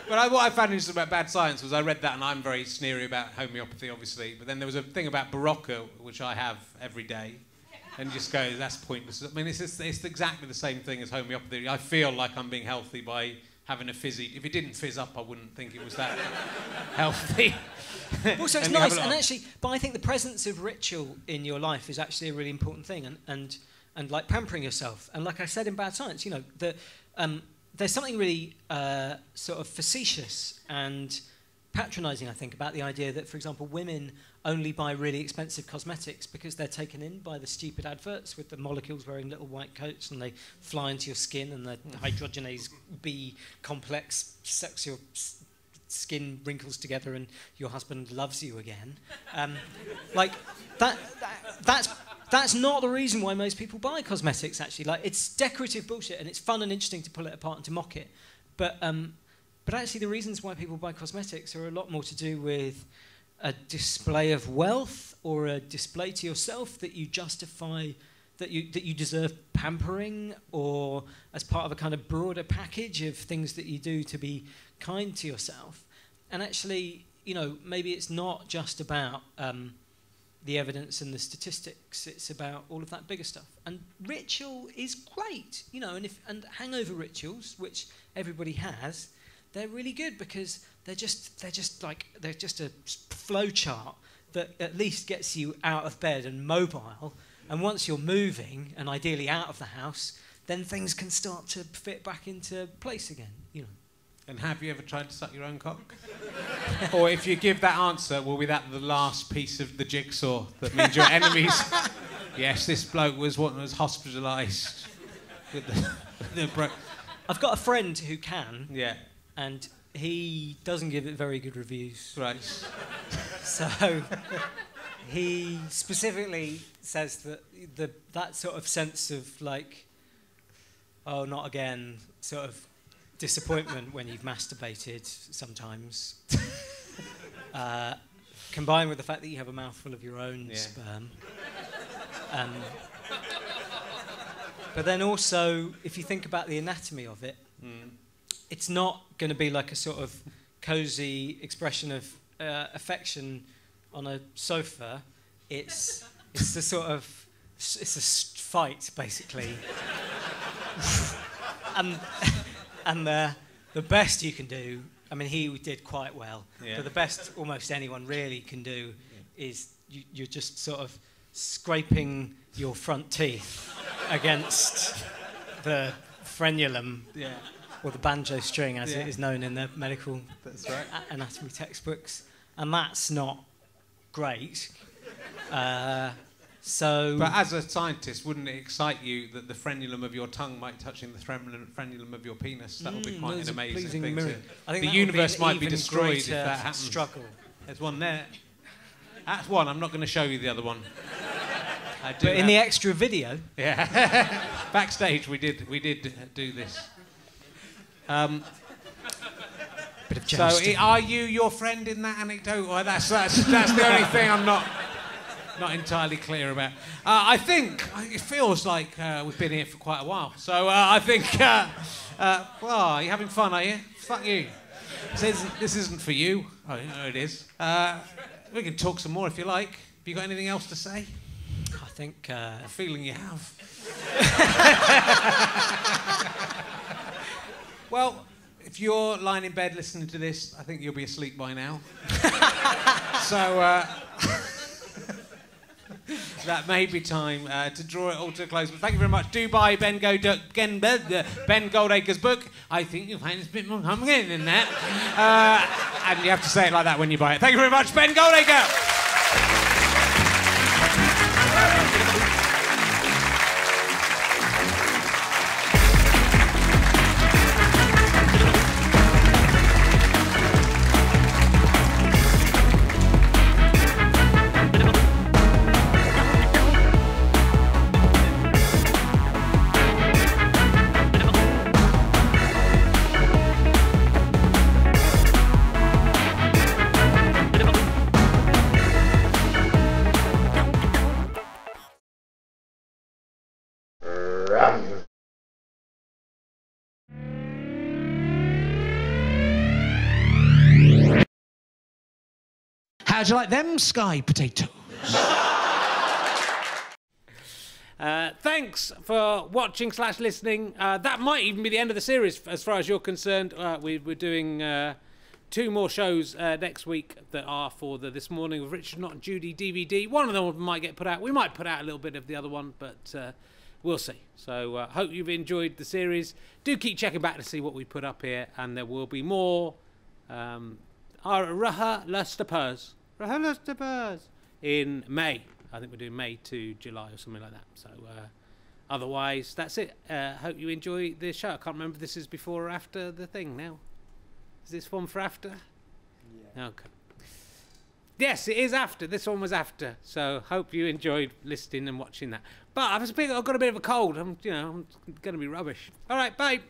But what I found interesting about bad science was I read that, and I'm very sneery about homeopathy, obviously. But then there was a thing about Beroccas, which I have every day, and just go, that's pointless. I mean, it's exactly the same thing as homeopathy. I feel like I'm being healthy by having a fizzy. If it didn't fizz up, I wouldn't think it was that healthy. Also, it's nice, and actually, but I think the presence of ritual in your life is actually a really important thing, and like pampering yourself. And like I said in Bad Science, there's something really sort of facetious and patronising, I think, about the idea that, for example, women only buy really expensive cosmetics because they're taken in by the stupid adverts with the molecules wearing little white coats and they fly into your skin and the hydrogenase B complex sucks your skin wrinkles together and your husband loves you again. That's not the reason why most people buy cosmetics, actually. Like, it's decorative bullshit and it's fun and interesting to pull it apart and to mock it. But actually the reasons why people buy cosmetics are a lot more to do with a display of wealth or a display to yourself that you justify that you deserve pampering, or as part of a kind of broader package of things that you do to be kind to yourself. And actually, maybe it's not just about the evidence and the statistics. It's about all of that bigger stuff. And ritual is great, you know, and hangover rituals, which everybody has, they're really good because they're just a flow chart that at least gets you out of bed and mobile. And once you're moving, and ideally out of the house, then things can start to fit back into place again, you know. And have you ever tried to suck your own cock? Or if you give that answer, will be that the last piece of the jigsaw that means your enemies? Yes, this bloke was hospitalised. I've got a friend who can. Yeah. And he doesn't give it very good reviews. Right. So he specifically says that that sort of sense of like, oh, not again, sort of disappointment when you've masturbated sometimes, combined with the fact that you have a mouthful of your own sperm. But then also, if you think about the anatomy of it, it's not going to be like a sort of cosy expression of affection on a sofa. It's a sort of it's a fight basically, and the best you can do. I mean, he did quite well, but the best almost anyone really can do is you're just sort of scraping your front teeth against the frenulum. Yeah. Or the banjo string, as it is known in the medical anatomy textbooks, and that's not great. But as a scientist, wouldn't it excite you that the frenulum of your tongue might touching the frenulum of your penis? That would be quite an amazing thing. I think the universe might be destroyed if that happens. Struggle. There's one there. That's one. I'm not going to show you the other one. But in the extra video, backstage we did do this. Bit of so, are you your friend in that anecdote? Or that's the only thing I'm not entirely clear about. I think it feels like we've been here for quite a while. So I think, well, are you having fun? Are you? Fuck you. This isn't for you. Oh, no, it is. We can talk some more if you like. Have you got anything else to say? I think. I'm feeling you have. Well, if you're lying in bed listening to this, I think you'll be asleep by now. So that may be time to draw it all to a close. But thank you very much. Do buy Ben Goldacre's book. I think you'll find it's a bit more complicated than that. And you have to say it like that when you buy it. Thank you very much, Ben Goldacre. How'd you like them sky potatoes? Thanks for watching / listening. That might even be the end of the series as far as you're concerned. We're doing 2 more shows next week that are for the This Morning with Richard Not Judy DVD. One of them might get put out. We might put out a little bit of the other one, but we'll see. So hope you've enjoyed the series. Do keep checking back to see what we put up here, and there will be more Leicester in May. I think we're doing May to July or something like that. So otherwise, that's it. Hope you enjoy the show. I can't remember if this is before or after the thing now. Is this one for after? Yeah. Okay. Yes, it is after. This one was after. So hope you enjoyed listening and watching that. But I've got a bit of a cold. I'm going to be rubbish. All right, bye.